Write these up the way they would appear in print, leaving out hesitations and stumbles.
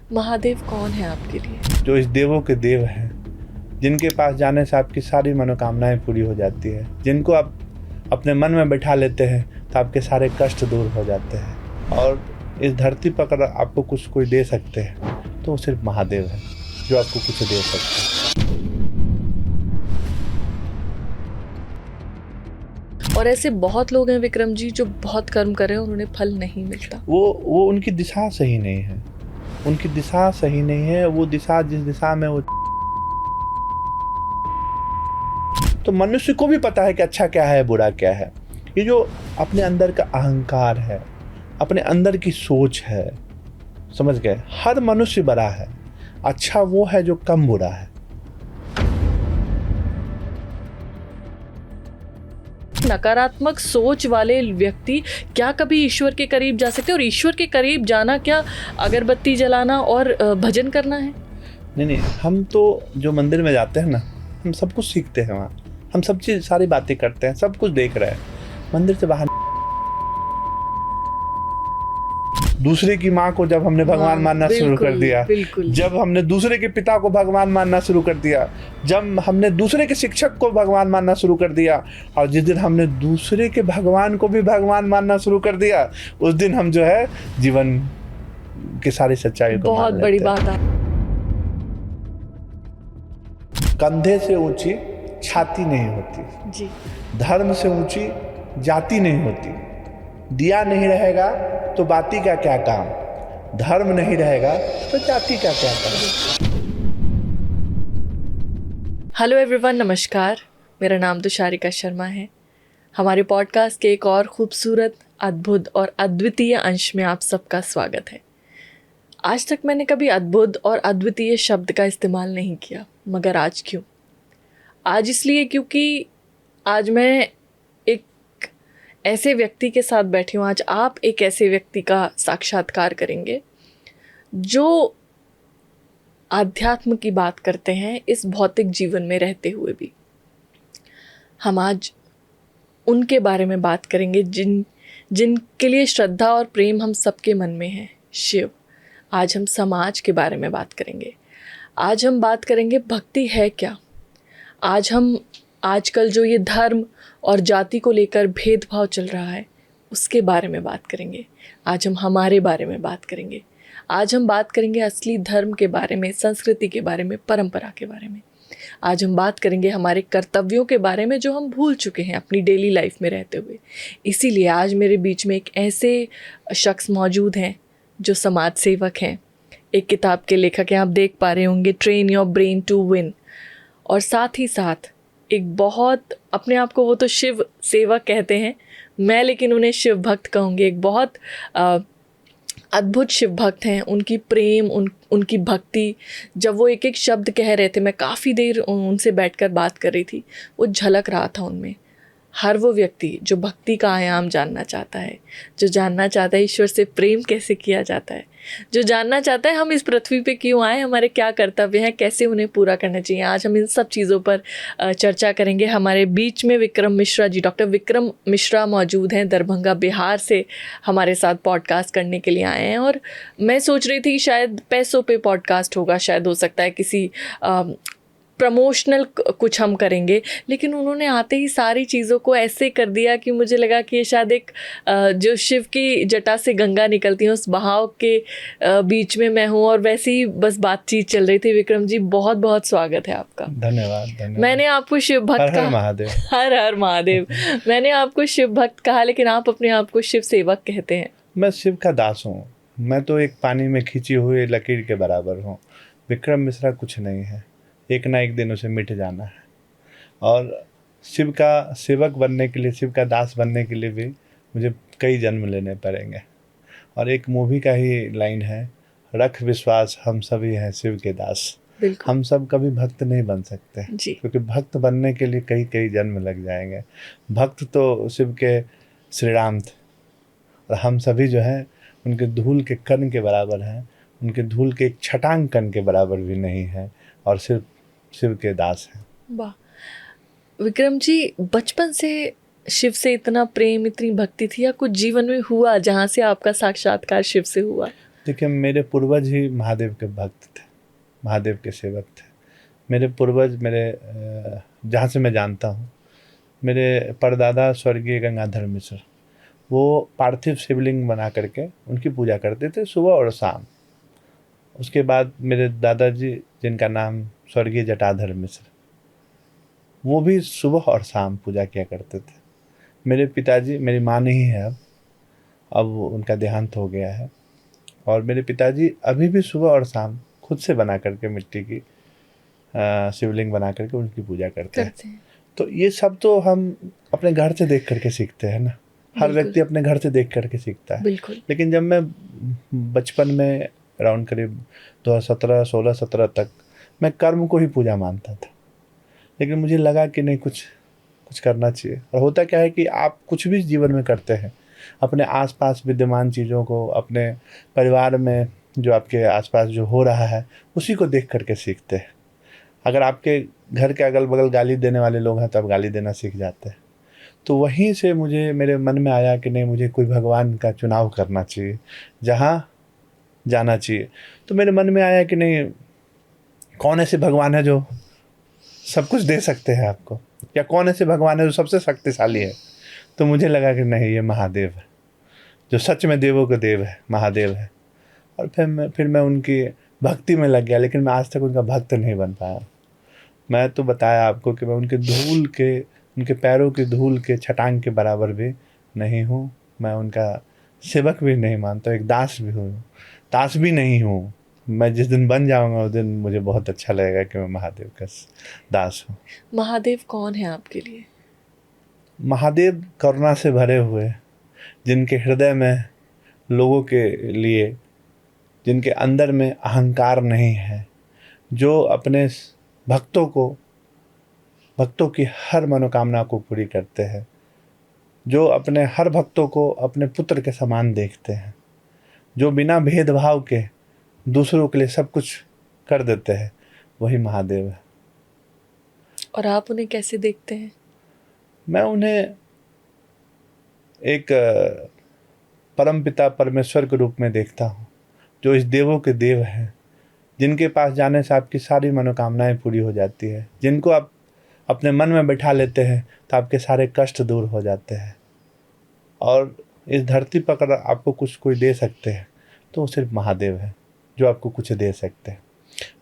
महादेव कौन है आपके लिए? जो इस देवों के देव हैं, जिनके पास जाने से आपकी सारी मनोकामनाएं पूरी हो जाती है, जिनको आप अपने मन में बैठा लेते हैं तो आपके सारे कष्ट दूर हो जाते हैं। और इस धरती पर अगर आपको कुछ कोई दे सकते हैं तो वो सिर्फ महादेव है जो आपको कुछ दे सकते हैं। और ऐसे बहुत लोग हैं विक्रम जी जो बहुत कर्म कर रहे हैं और उन्हें फल नहीं मिलता। वो उनकी दिशा सही नहीं है, उनकी दिशा सही नहीं है। वो दिशा जिस दिशा में वो, तो मनुष्य को भी पता है कि अच्छा क्या है बुरा क्या है। ये जो अपने अंदर का अहंकार है, अपने अंदर की सोच है, समझ गए, हर मनुष्य बड़ा है। अच्छा वो है जो कम बुरा है। नकारात्मक सोच वाले व्यक्ति क्या कभी ईश्वर के करीब जा सकते हैं? और ईश्वर के करीब जाना क्या अगरबत्ती जलाना और भजन करना है? नहीं, हम तो जो मंदिर में जाते हैं ना, हम सब कुछ सीखते हैं वहाँ, हम सब चीज़ सारी बातें करते हैं, सब कुछ देख रहे हैं। मंदिर से बाहर दूसरे की माँ को जब हमने भगवान मानना शुरू कर दिया, जब हमने दूसरे के पिता को भगवान मानना शुरू कर दिया, जब हमने दूसरे के शिक्षक को भगवान मानना शुरू कर दिया, और जिस दिन हमने दूसरे के भगवान को भी भगवान मानना शुरू कर दिया, उस दिन हम जो है जीवन की सारी सच्चाई को बहुत बड़ी बात है। कंधे से ऊंची छाती नहीं होती जी। धर्म से ऊंची जाति नहीं होती। दिया नहीं रहेगा तो बाती का क्या काम, धर्म नहीं रहेगा तो जाति का क्या काम। हेलो एवरीवन, नमस्कार। मेरा नाम तुषारिका शर्मा है। हमारे पॉडकास्ट के एक और खूबसूरत, अद्भुत और अद्वितीय अंश में आप सबका स्वागत है। आज तक मैंने कभी अद्भुत और अद्वितीय शब्द का इस्तेमाल नहीं किया, मगर आज क्यों? आज इसलिए क्योंकि आज मैं एक ऐसे व्यक्ति के साथ बैठी हूँ। आज आप एक ऐसे व्यक्ति का साक्षात्कार करेंगे जो आध्यात्म की बात करते हैं इस भौतिक जीवन में रहते हुए भी। हम आज उनके बारे में बात करेंगे जिनके लिए श्रद्धा और प्रेम हम सबके मन में है, शिव। आज हम समाज के बारे में बात करेंगे। आज हम बात करेंगे भक्ति है क्या। आज हम आजकल जो ये धर्म और जाति को लेकर भेदभाव चल रहा है उसके बारे में बात करेंगे। आज हम हमारे बारे में बात करेंगे। आज हम बात करेंगे असली धर्म के बारे में, संस्कृति के बारे में, परंपरा के बारे में। आज हम बात करेंगे हमारे कर्तव्यों के बारे में जो हम भूल चुके हैं अपनी डेली लाइफ में रहते हुए। इसीलिए आज मेरे बीच में एक ऐसे शख्स मौजूद हैं जो समाज सेवक हैं, एक किताब के लेखक हैं, आप देख पा रहे होंगे, train your brain to win. और साथ ही साथ एक बहुत, अपने आप को वो तो शिव सेवक कहते हैं, मैं लेकिन उन्हें शिव भक्त कहूँगी। एक बहुत अद्भुत शिव भक्त हैं। उनकी प्रेम, उनकी भक्ति, जब वो एक एक शब्द कह रहे थे, मैं काफ़ी देर उनसे बैठकर बात कर रही थी, वो झलक रहा था उनमें। हर वो व्यक्ति जो भक्ति का आयाम जानना चाहता है, जो जानना चाहता है ईश्वर से प्रेम कैसे किया जाता है, जो जानना चाहता है हम इस पृथ्वी पे क्यों आए, हमारे क्या कर्तव्य हैं, कैसे उन्हें पूरा करना चाहिए, आज हम इन सब चीज़ों पर चर्चा करेंगे। हमारे बीच में विक्रम मिश्रा जी, डॉक्टर विक्रम मिश्रा मौजूद हैं, दरभंगा बिहार से हमारे साथ पॉडकास्ट करने के लिए आए हैं। और मैं सोच रही थी कि शायद पैसों पे पॉडकास्ट होगा, शायद हो सकता है किसी प्रमोशनल कुछ हम करेंगे, लेकिन उन्होंने आते ही सारी चीज़ों को ऐसे कर दिया कि मुझे लगा कि ये शायद एक जो शिव की जटा से गंगा निकलती है उस बहाव के बीच में मैं हूँ, और वैसे ही बस बातचीत चल रही थी। विक्रम जी, बहुत बहुत स्वागत है आपका। धन्यवाद। मैंने आपको शिव भक्त कहा, महादेव, हर हर महादेव। मैंने आपको शिव भक्त कहा, लेकिन आप अपने आप को शिव सेवक कहते हैं। मैं शिव का दास हूँ। मैं तो एक पानी में खींची हुई लकीर के बराबर हूँ। विक्रम मिश्रा कुछ नहीं है, एक ना एक दिन उसे मिट जाना है। और शिव का सेवक बनने के लिए, शिव का दास बनने के लिए भी मुझे कई जन्म लेने पड़ेंगे। और एक मूवी का ही लाइन है, रख विश्वास हम सभी हैं शिव के दास। हम सब कभी भक्त नहीं बन सकते, क्योंकि भक्त बनने के लिए कई कई जन्म लग जाएंगे। भक्त तो शिव के श्री राम थे, और हम सभी जो हैं उनके धूल के कण के बराबर हैं, उनके धूल के एक छटांग कण के बराबर भी नहीं है, और सिर्फ शिव के दास हैं। वाह विक्रम जी, बचपन से शिव से इतना प्रेम, इतनी भक्ति थी, या कुछ जीवन में हुआ जहाँ से आपका साक्षात्कार शिव से हुआ? देखिए, मेरे पूर्वज ही महादेव के भक्त थे, महादेव के सेवक थे। मेरे पूर्वज, जहाँ से मैं जानता हूँ, मेरे परदादा स्वर्गीय गंगाधर मिश्र, वो पार्थिव शिवलिंग बना करके उनकी पूजा करते थे सुबह और शाम। उसके बाद मेरे दादाजी, जिनका नाम स्वर्गीय जटाधर मिश्र, वो भी सुबह और शाम पूजा किया करते थे। मेरे पिताजी, मेरी माँ नहीं है अब उनका देहांत हो गया है, और मेरे पिताजी अभी भी सुबह और शाम खुद से बना करके मिट्टी की शिवलिंग बना करके उनकी पूजा करते हैं। तो ये सब तो हम अपने घर से देख करके सीखते हैं ना, हर व्यक्ति अपने घर से देख करके सीखता है। बिल्कुल। लेकिन जब मैं बचपन में अराउंड करीब 2017, 16, 17 तक मैं कर्म को ही पूजा मानता था, लेकिन मुझे लगा कि नहीं, कुछ करना चाहिए। और होता क्या है कि आप कुछ भी जीवन में करते हैं, अपने आसपास विद्यमान चीज़ों को, अपने परिवार में जो आपके आसपास जो हो रहा है, उसी को देख करके सीखते हैं। अगर आपके घर के अगल बगल गाली देने वाले लोग हैं तो आप गाली देना सीख जाते हैं। तो वहीं से मेरे मन में आया कि नहीं, मुझे कोई भगवान का चुनाव करना चाहिए, जहाँ जाना चाहिए। तो मेरे मन में आया कि नहीं, कौन ऐसे भगवान है जो सब कुछ दे सकते हैं आपको, या कौन ऐसे भगवान है जो सबसे शक्तिशाली है। तो मुझे लगा कि नहीं, ये महादेव है, जो सच में देवों के देव है, महादेव है। और फिर मैं उनकी भक्ति में लग गया, लेकिन मैं आज तक उनका भक्त नहीं बन पाया। मैं तो बताया आपको कि मैं उनके पैरों की धूल के छटांग के बराबर भी नहीं हूँ। मैं उनका सेवक भी नहीं मानता, एक दास भी नहीं हूँ। मैं जिस दिन बन जाऊंगा उस दिन मुझे बहुत अच्छा लगेगा कि मैं महादेव का दास हूँ। महादेव कौन है आपके लिए? महादेव करुणा से भरे हुए, जिनके हृदय में लोगों के लिए, जिनके अंदर में अहंकार नहीं है, जो अपने भक्तों की हर मनोकामना को पूरी करते हैं, जो अपने हर भक्तों को अपने पुत्र के समान देखते हैं, जो बिना भेदभाव के दूसरों के लिए सब कुछ कर देते हैं, वही महादेव है। और आप उन्हें कैसे देखते हैं? मैं उन्हें एक परमपिता परमेश्वर के रूप में देखता हूँ, जो इस देवों के देव हैं, जिनके पास जाने से आपकी सारी मनोकामनाएं पूरी हो जाती है, जिनको आप अपने मन में बैठा लेते हैं तो आपके सारे कष्ट दूर हो जाते हैं। और इस धरती पर अगर आपको कुछ कोई दे सकते हैं तो वो सिर्फ महादेव है, जो आपको कुछ दे सकते हैं।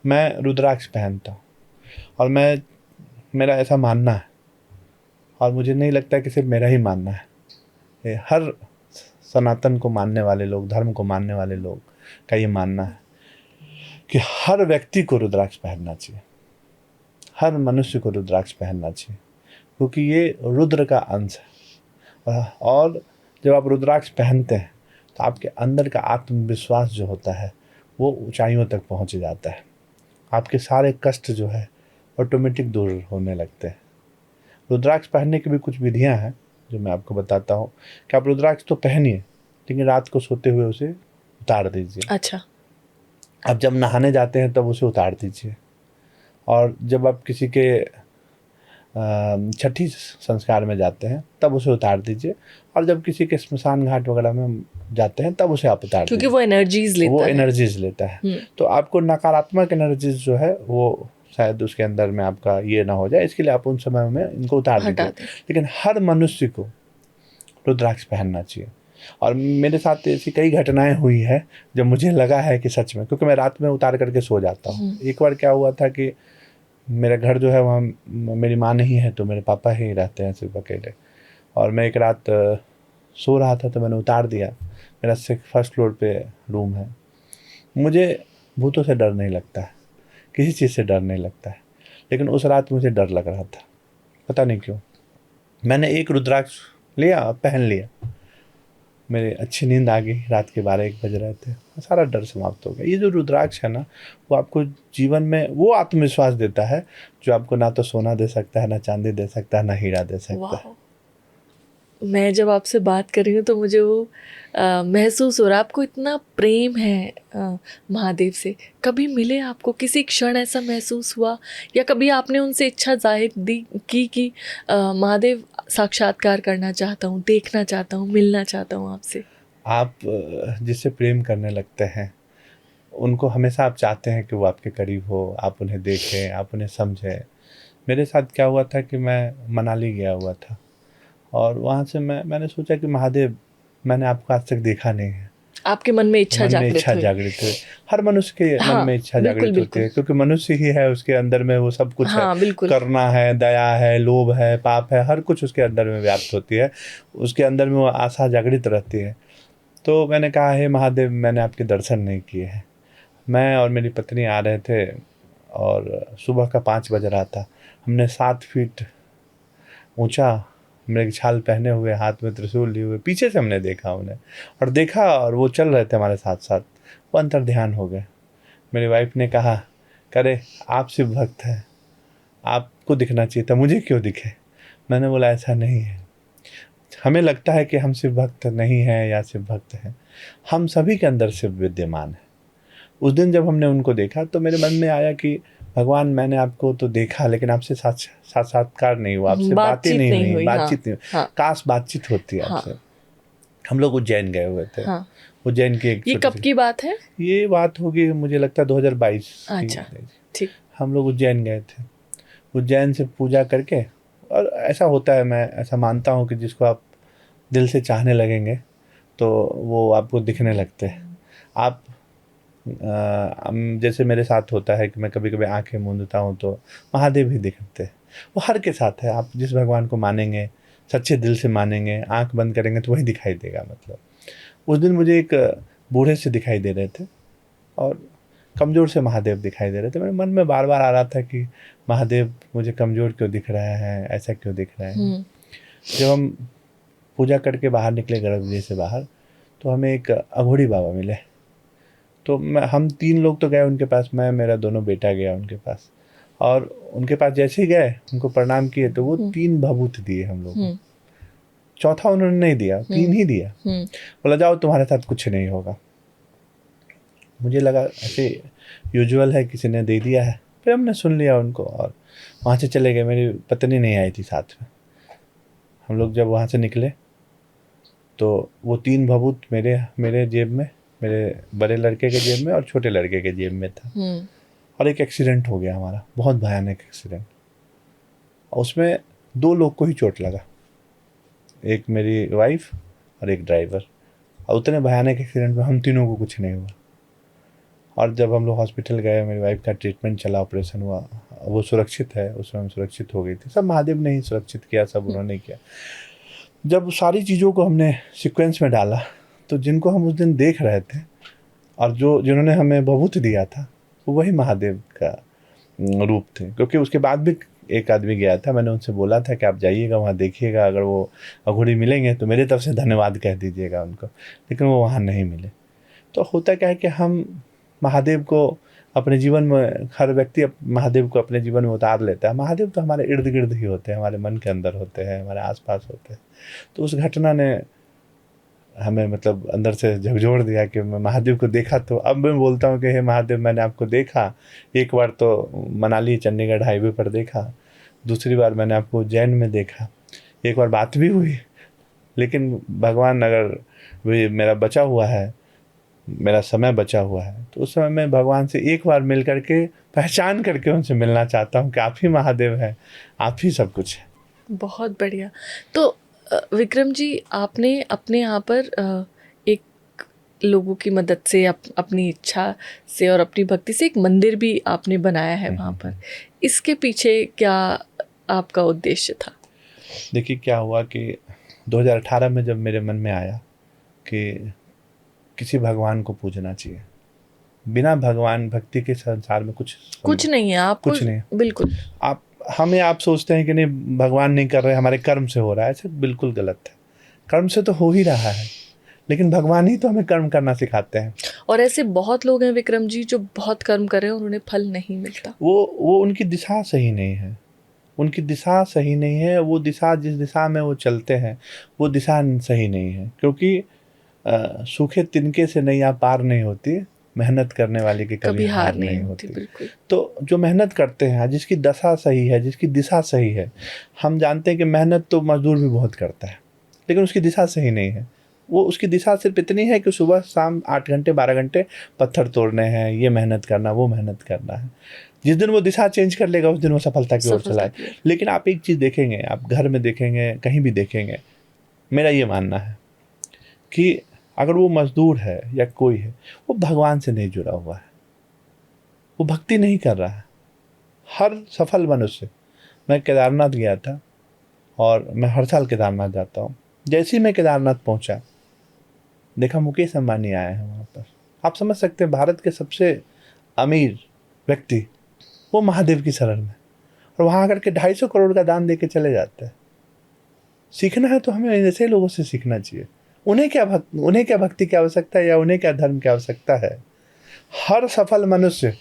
मैं रुद्राक्ष पहनता हूँ, और मेरा ऐसा मानना है, और मुझे नहीं लगता कि सिर्फ मेरा ही मानना है, ये हर सनातन को मानने वाले लोग, धर्म को मानने वाले लोग का ये मानना है कि हर व्यक्ति को रुद्राक्ष पहनना चाहिए, हर मनुष्य को रुद्राक्ष पहनना चाहिए, क्योंकि ये रुद्र का अंश है। और जब आप रुद्राक्ष पहनते हैं तो आपके अंदर का आत्मविश्वास जो होता है वो ऊंचाइयों तक पहुंच जाता है। आपके सारे कष्ट जो है ऑटोमेटिक दूर होने लगते हैं। रुद्राक्ष पहनने की भी कुछ विधियां हैं जो मैं आपको बताता हूँ कि आप रुद्राक्ष तो पहनिए, लेकिन रात को सोते हुए उसे उतार दीजिए। अच्छा। आप जब नहाने जाते हैं तब उसे उतार दीजिए, और जब आप किसी के छठी संस्कार में जाते हैं तब उसे उतार दीजिए, और जब किसी के स्मशान घाट वगैरह में जाते हैं तब उसे आप उतार दीजिए, क्योंकि वो एनर्जीज लेता है। तो आपको नकारात्मक एनर्जीज जो है वो शायद उसके अंदर में आपका ये ना हो जाए, इसके लिए आप उन समय में इनको उतार दीजिए। लेकिन हर मनुष्य को रुद्राक्ष पहनना चाहिए। और मेरे साथ ऐसी कई घटनाएं हुई है जब मुझे लगा है कि सच में, क्योंकि मैं रात में उतार करके सो जाता हूँ। एक बार क्या हुआ था कि मेरा घर जो है वहाँ मेरी माँ नहीं है, तो मेरे पापा ही रहते हैं सिर्फ अकेले, और मैं एक रात सो रहा था तो मैंने उतार दिया। मेरा 1st फ्लोर पे रूम है। मुझे भूतों से डर नहीं लगता है, किसी चीज़ से डर नहीं लगता है, लेकिन उस रात मुझे डर लग रहा था, पता नहीं क्यों। मैंने एक रुद्राक्ष लिया, पहन लिया, मेरी अच्छी नींद आ गई। रात के 12-1 बज रहे थे, सारा डर समाप्त हो गया। ये जो रुद्राक्ष है ना, वो आपको जीवन में वो आत्मविश्वास देता है जो आपको ना तो सोना दे सकता है, ना चांदी दे सकता है, ना हीरा दे सकता है। मैं जब आपसे बात कर रही हूँ तो मुझे वो महसूस हो रहा है, आपको इतना प्रेम है महादेव से। कभी मिले आपको, किसी क्षण ऐसा महसूस हुआ, या कभी आपने उनसे इच्छा जाहिर की महादेव साक्षात्कार करना चाहता हूँ, देखना चाहता हूँ, मिलना चाहता हूँ आपसे? आप जिससे प्रेम करने लगते हैं, उनको हमेशा आप चाहते हैं कि वो आपके करीब हो, आप उन्हें देखें, आप उन्हें समझें। मेरे साथ क्या हुआ था कि मैं मनाली गया हुआ था, और वहाँ से मैंने सोचा कि महादेव, मैंने आपको आज तक देखा नहीं है। आपके मन में इच्छा मन में जागृत इच्छा हुई। जागृत हुई। हर मनुष्य के मन हाँ, में इच्छा बिल्कुल जागृत होती है, बिल्कुल। क्योंकि मनुष्य ही है, उसके अंदर में वो सब कुछ है। हाँ बिल्कुल। करना है, दया है, लोभ है, पाप है, हर कुछ उसके अंदर में व्याप्त होती है। उसके अंदर में वो आशा जागृत रहती है। तो मैंने कहा, हे महादेव, मैंने आपके दर्शन नहीं किए हैं। मैं और मेरी पत्नी आ रहे थे, और सुबह का 5 बज रहा था। हमने 7 फीट ऊंचा मृगछाल पहने हुए, हाथ में त्रिशूल लिए हुए, पीछे से हमने देखा उन्हें, और देखा, और वो चल रहे थे हमारे साथ साथ। वो अंतर ध्यान हो गए। मेरी वाइफ ने कहा, करे आप शिव भक्त हैं, आपको दिखना चाहिए था, मुझे क्यों दिखे। मैंने बोला, ऐसा नहीं है। हमें लगता है कि हम शिव भक्त नहीं हैं या शिव भक्त हैं, हम सभी के अंदर शिव विद्यमान है। उस दिन जब हमने उनको देखा तो मेरे मन में आया कि भगवान, मैंने आपको तो देखा, लेकिन आपसे साक्षात्कार नहीं हुआ, आपसे बातें बातचीत नहीं नहीं हुई, हुई। हाँ बातचीत नहीं हुई। हाँ काश बातचीत होती है हाँ आपसे। हम लोग उज्जैन गए हुए थे। हाँ। उज्जैन की एक ये छोटी कब सी, की बात है? ये बात होगी मुझे लगता है 2022 की। अच्छा, ठीक। हम लोग उज्जैन गए थे। उज्जैन से पूजा करके, और ऐसा होता है, मैं ऐसा मानता हूँ कि जिसको आप दिल से चाहने लगेंगे तो वो आपको दिखने लगते हैं। आप जैसे मेरे साथ होता है कि मैं कभी कभी आंखें मूंदता हूँ तो महादेव ही दिखते हैं। वो हर के साथ है। आप जिस भगवान को मानेंगे, सच्चे दिल से मानेंगे, आंख बंद करेंगे तो वही दिखाई देगा। मतलब उस दिन मुझे एक बूढ़े से दिखाई दे रहे थे, और कमज़ोर से महादेव दिखाई दे रहे थे। मेरे मन में बार बार आ रहा था कि महादेव मुझे कमज़ोर क्यों दिख रहा है, ऐसा क्यों दिख रहा है। जब हम पूजा करके बाहर निकले गर्भगृह से बाहर, तो हमें एक अघोरी बाबा मिले। तो हम 3 लोग तो गए उनके पास, मैं, मेरा दोनों बेटा गया उनके पास। और उनके पास जैसे ही गए, उनको प्रणाम किए, तो वो 3 भभूत दिए हम लोग को। चौथा उन्होंने नहीं दिया, 3 ही दिया। बोला, जाओ, तुम्हारे साथ कुछ नहीं होगा। मुझे लगा ऐसे यूजुअल है, किसी ने दे दिया है। फिर हमने सुन लिया उनको, और वहाँ से चले गए। मेरी पत्नी नहीं आई थी साथ में। हम लोग जब वहाँ से निकले तो वो 3 भभूत मेरे मेरे जेब में, मेरे बड़े लड़के के जेब में और छोटे लड़के के जेब में था। और एक एक्सीडेंट हो गया हमारा, बहुत भयानक एक्सीडेंट। उसमें 2 लोग को ही चोट लगा, एक मेरी वाइफ और एक ड्राइवर। और उतने भयानक एक्सीडेंट में हम तीनों को कुछ नहीं हुआ। और जब हम लोग हॉस्पिटल गए, मेरी वाइफ का ट्रीटमेंट चला, ऑपरेशन हुआ, वो सुरक्षित है, उसमें हम सुरक्षित हो गई थी। सब महादेव ने ही सुरक्षित किया, सब उन्होंने किया। जब सारी चीज़ों को हमने सीक्वेंस में डाला, तो जिनको हम उस दिन देख रहे थे और जिन्होंने हमें भभूत दिया था, वो वही महादेव का रूप थे। क्योंकि उसके बाद भी एक आदमी गया था, मैंने उनसे बोला था कि आप जाइएगा वहाँ, देखिएगा, अगर वो अघोरी मिलेंगे तो मेरे तरफ से धन्यवाद कह दीजिएगा उनको। लेकिन वो वहाँ नहीं मिले। तो होता क्या है कि हम महादेव को अपने जीवन में, हर व्यक्ति महादेव को अपने जीवन में उतार लेता है। महादेव तो हमारे इर्द गिर्द ही होते हैं, हमारे मन के अंदर होते हैं, हमारे आसपास होते हैं। तो उस घटना ने हमें मतलब अंदर से झकझोर दिया कि मैं महादेव को देखा। तो अब मैं बोलता हूँ कि हे महादेव, मैंने आपको देखा। एक बार तो मनाली चंडीगढ़ हाईवे पर देखा, दूसरी बार मैंने आपको उज्जैन में देखा, एक बार बात भी हुई। लेकिन भगवान, अगर वे मेरा बचा हुआ है, मेरा समय बचा हुआ है, तो उस समय मैं भगवान से एक बार मिल करके, पहचान करके उनसे मिलना चाहता हूँ कि आप ही महादेव हैं, आप ही सब कुछ है। बहुत बढ़िया। तो विक्रम जी, आपने अपने यहाँ पर एक लोगों की मदद से, अपनी इच्छा से और अपनी भक्ति से एक मंदिर भी आपने बनाया है वहाँ पर। इसके पीछे क्या आपका उद्देश्य था? देखिए, क्या हुआ कि 2018 में जब मेरे मन में आया कि किसी भगवान को पूजना चाहिए, बिना भगवान भक्ति के संसार में कुछ नहीं है। आप कुछ नहीं। बिल्कुल। आप सोचते हैं कि नहीं, भगवान नहीं कर रहे, हमारे कर्म से हो रहा है। ऐसे बिल्कुल गलत है। कर्म से तो हो ही रहा है, लेकिन भगवान ही तो हमें कर्म करना सिखाते हैं। और ऐसे बहुत लोग हैं विक्रम जी जो बहुत कर्म कर रहे हैं और उन्हें फल नहीं मिलता। वो उनकी दिशा सही नहीं है। उनकी दिशा सही नहीं है। वो दिशा, जिस दिशा में वो चलते हैं, वो दिशा सही नहीं है। क्योंकि सूखे तिनके से नैया पार नहीं होती, मेहनत करने वाले की कभी हार नहीं होती। बिल्कुल। तो जो मेहनत करते हैं, जिसकी दशा सही है, जिसकी दिशा सही है, हम जानते हैं कि मेहनत तो मजदूर भी बहुत करता है, लेकिन उसकी दिशा सही नहीं है, वो उसकी दिशा सिर्फ इतनी है कि सुबह शाम 8 घंटे 12 घंटे पत्थर तोड़ने हैं, ये मेहनत करना, वो मेहनत करना है। जिस दिन वो दिशा चेंज कर लेगा उस दिन वो सफलता की ओर चला है। लेकिन आप एक चीज़ देखेंगे, आप घर में देखेंगे, कहीं भी देखेंगे, मेरा ये मानना है कि अगर वो मजदूर है या कोई है, वो भगवान से नहीं जुड़ा हुआ है, वो भक्ति नहीं कर रहा है। हर सफल मनुष्य, मैं केदारनाथ गया था और मैं हर साल केदारनाथ जाता हूँ। जैसे ही मैं केदारनाथ पहुँचा, देखा मुकेश अंबानी आए हैं वहाँ पर। आप समझ सकते हैं, भारत के सबसे अमीर व्यक्ति वो महादेव की शरण में, और वहाँ आकर के 250 करोड़ का दान दे के चले जाते हैं। सीखना है तो हमें ऐसे लोगों से सीखना चाहिए। उन्हें क्या भक्ति की आवश्यकता है या उन्हें क्या धर्म की आवश्यकता है। हर सफल मनुष्य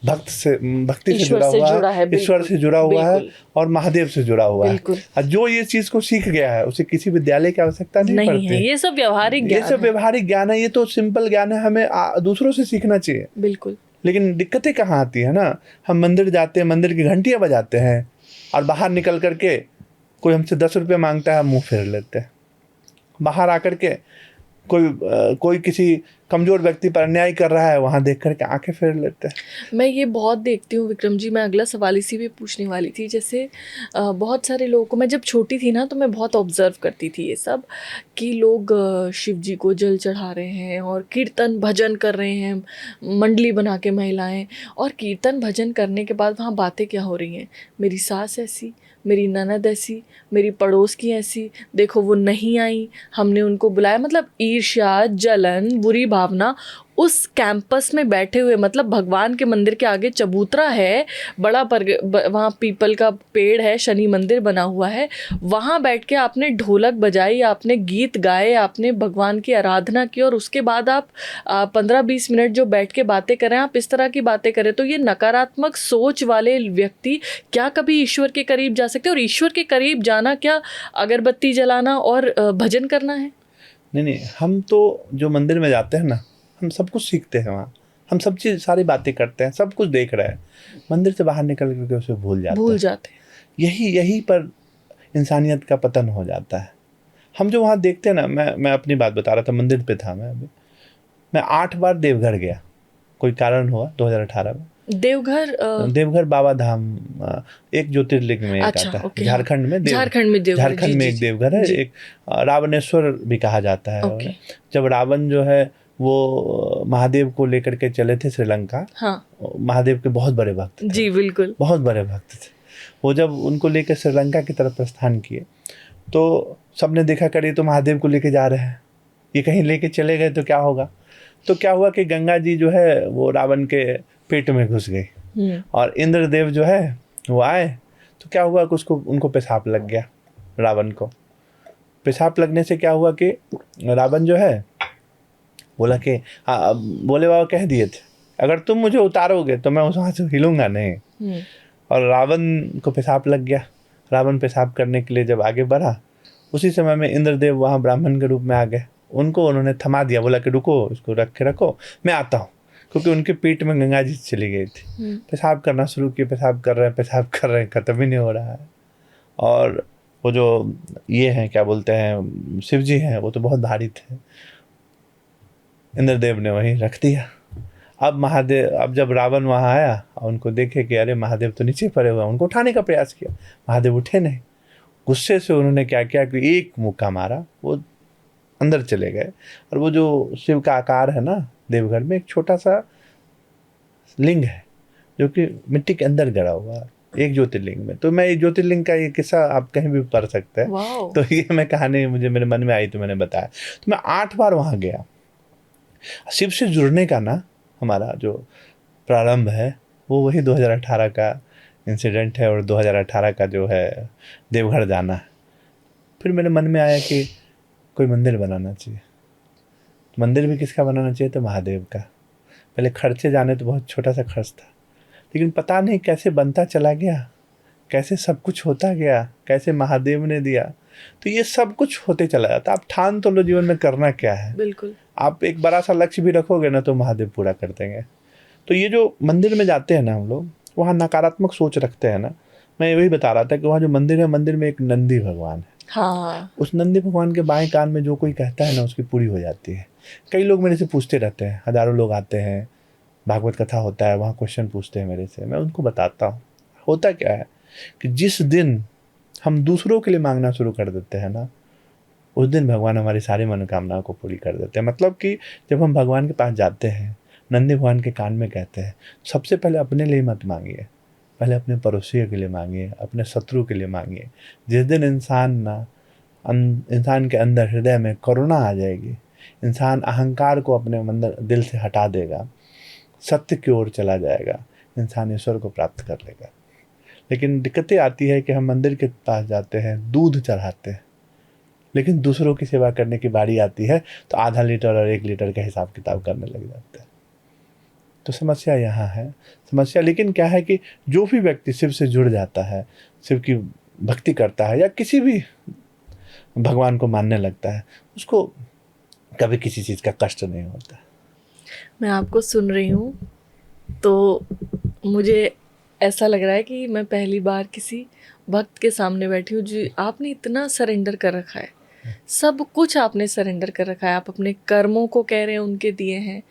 भक्ति से जुड़ा हुआ है, ईश्वर से जुड़ा हुआ है और महादेव से जुड़ा हुआ है। और जो ये चीज को सीख गया है उसे किसी विद्यालय की आवश्यकता नहीं पड़ती है। ये सब व्यवहारिक ज्ञान है, ये तो सिंपल ज्ञान है, हमें दूसरों से सीखना चाहिए। बिल्कुल। लेकिन दिक्कतें कहाँ आती है ना, हम मंदिर जाते हैं, मंदिर की घंटियां बजाते हैं और बाहर निकल करके कोई हमसे 10 रुपये मांगता है, मुंह फेर लेते हैं। बाहर आकर के कोई किसी कमजोर व्यक्ति पर अन्याय कर रहा है, वहां देख करके आंखें फेर लेते हैं। मैं ये बहुत देखती हूँ विक्रम जी। मैं अगला सवाल इसी पे पूछने वाली थी। जैसे बहुत सारे लोगों को, मैं जब छोटी थी ना तो मैं बहुत ऑब्जर्व करती थी ये सब, कि लोग शिव जी को जल चढ़ा रहे हैं और कीर्तन भजन कर रहे हैं, मंडली बना के महिलाएं, और कीर्तन भजन करने के बाद वहाँ बातें क्या हो रही हैं, मेरी सास ऐसी, मेरी ननद ऐसी, मेरी पड़ोस की ऐसी, देखो वो नहीं आई, हमने उनको बुलाया। मतलब ईर्ष्या, जलन, बुरी भावना उस कैंपस में बैठे हुए, मतलब भगवान के मंदिर के आगे चबूतरा है, बड़ा वहाँ पीपल का पेड़ है, शनि मंदिर बना हुआ है, वहाँ बैठ के आपने ढोलक बजाई, आपने गीत गाए, आपने भगवान की आराधना की, और उसके बाद आप 15-20 मिनट जो बैठ के बातें करें, आप इस तरह की बातें करें, तो ये नकारात्मक सोच वाले व्यक्ति क्या कभी ईश्वर के करीब जा सकते हैं? और ईश्वर के करीब जाना क्या अगरबत्ती जलाना और भजन करना है? नहीं, हम तो जो मंदिर में जाते हैं ना, हम सब कुछ सीखते हैं वहाँ, हम सब चीज़ सारी बातें करते हैं, सब कुछ देख रहे हैं। मंदिर से बाहर निकल करके उसे भूल जाते हैं। यही पर इंसानियत का पतन हो जाता है। हम जो वहाँ देखते हैं ना, मैं अपनी बात बता रहा था, मंदिर पे था मैं 8 बार देवघर गया, कोई कारण हुआ 2018 में। देवघर बाबा धाम एक ज्योतिर्लिंग में आता है। झारखंड में एक देवघर है। एक रावणेश्वर भी कहा जाता है। जब रावण जो है वो महादेव को लेकर के चले थे श्रीलंका। हाँ। महादेव के बहुत बड़े भक्त थे। जी बिल्कुल, बहुत बड़े भक्त थे। वो जब उनको लेकर श्रीलंका की तरफ प्रस्थान किए तो सबने देखा, करे तो महादेव को लेके जा रहे हैं, ये कहीं लेके चले गए तो क्या होगा। तो क्या हुआ कि गंगा जी जो है वो रावण के पेट में घुस गई और इंद्रदेव जो है वो आए। तो क्या हुआ कि उनको पेशाब लग गया। रावण को पेशाब लगने से क्या हुआ कि रावण जो है बोला कि बोले बाबा कह दिए थे, अगर तुम मुझे उतारोगे तो मैं उस वहाँ से हिलूंगा नहीं। और रावण को पेशाब लग गया। रावण पेशाब करने के लिए जब आगे बढ़ा, उसी समय में इंद्रदेव वहाँ ब्राह्मण के रूप में आ गए। उन्होंने थमा दिया, बोला कि रुको, इसको रखो, मैं आता हूँ। क्योंकि उनके पेट में गंगा जी चली गई थी। पेशाब करना शुरू किए, पेशाब कर रहे हैं, ख़त्म ही नहीं हो रहा है। और वो जो ये हैं, क्या बोलते हैं, शिव जी हैं, वो तो बहुत भारी थे। इंद्रदेव ने वहीं रख दिया। अब जब रावण वहाँ आया और उनको देखे कि अरे महादेव तो नीचे पड़े हुए, उनको उठाने का प्रयास किया, महादेव उठे नहीं। गुस्से से उन्होंने क्या किया कि एक मुक्का मारा, वो अंदर चले गए। और वो जो शिव का आकार है ना, देवघर में एक छोटा सा लिंग है जो कि मिट्टी के अंदर गड़ा हुआ है, एक ज्योतिर्लिंग में। तो मैं एक ज्योतिर्लिंग का ये किस्सा आप कहीं भी पढ़ सकते हैं। तो ये मैं कहानी मुझे मेरे मन में आई तो मैंने बताया। तो मैं 8 बार वहाँ गया। शिव से जुड़ने का ना हमारा जो प्रारंभ है वो वही 2018 का इंसिडेंट है और 2018 का जो है देवघर जाना है। फिर मेरे मन में आया कि कोई मंदिर बनाना चाहिए। मंदिर भी किसका बनाना चाहिए? तो महादेव का। पहले खर्चे जाने तो बहुत छोटा सा खर्च था, लेकिन पता नहीं कैसे बनता चला गया, कैसे सब कुछ होता गया, कैसे महादेव ने दिया। तो ये सब कुछ होते चला जाता। आप ठान तो लो जीवन में करना क्या है। बिल्कुल। आप एक बड़ा सा लक्ष्य भी रखोगे ना तो महादेव पूरा कर देंगे। तो ये जो मंदिर में जाते हैं ना हम लोग, वहाँ नकारात्मक सोच रखते हैं ना। मैं वही बता रहा था कि वहाँ जो मंदिर है, मंदिर में एक नंदी भगवान है। हाँ, उस नंदी भगवान के बाएं कान में जो कोई कहता है ना, उसकी पूरी हो जाती है। कई लोग मेरे से पूछते रहते हैं, हज़ारों लोग आते हैं, भागवत कथा होता है, वहाँ क्वेश्चन पूछते हैं मेरे से, मैं उनको बताता हूँ होता क्या है कि जिस दिन हम दूसरों के लिए मांगना शुरू कर देते हैं ना, उस दिन भगवान हमारी सारी मनोकामनाओं को पूरी कर देते हैं। मतलब कि जब हम भगवान के पास जाते हैं, नंदी भगवान के कान में कहते हैं, सबसे पहले अपने लिए मत मांगिए, पहले अपने पड़ोसी के लिए मांगिए, अपने शत्रु के लिए मांगिए। जिस दिन इंसान के अंदर हृदय में करुणा आ जाएगी, इंसान अहंकार को अपने अंदर दिल से हटा देगा, सत्य की ओर चला जाएगा, इंसान ईश्वर को प्राप्त कर लेगा। लेकिन दिक्कतें आती है कि हम मंदिर के पास जाते हैं, दूध चढ़ाते हैं, लेकिन दूसरों की सेवा करने की बारी आती है तो आधा लीटर और 1 लीटर का हिसाब किताब करने लग जाते हैं। तो समस्या यहाँ है। समस्या लेकिन क्या है कि जो भी व्यक्ति शिव से जुड़ जाता है, शिव की भक्ति करता है या किसी भी भगवान को मानने लगता है, उसको कभी किसी चीज़ का कष्ट नहीं होता। मैं आपको सुन रही हूँ तो मुझे ऐसा लग रहा है कि मैं पहली बार किसी भक्त के सामने बैठी हूँ जो आपने इतना सरेंडर कर रखा है, सब कुछ आपने सरेंडर कर रखा है। आप अपने कर्मों को कह रहे हैं उनके दिए हैं,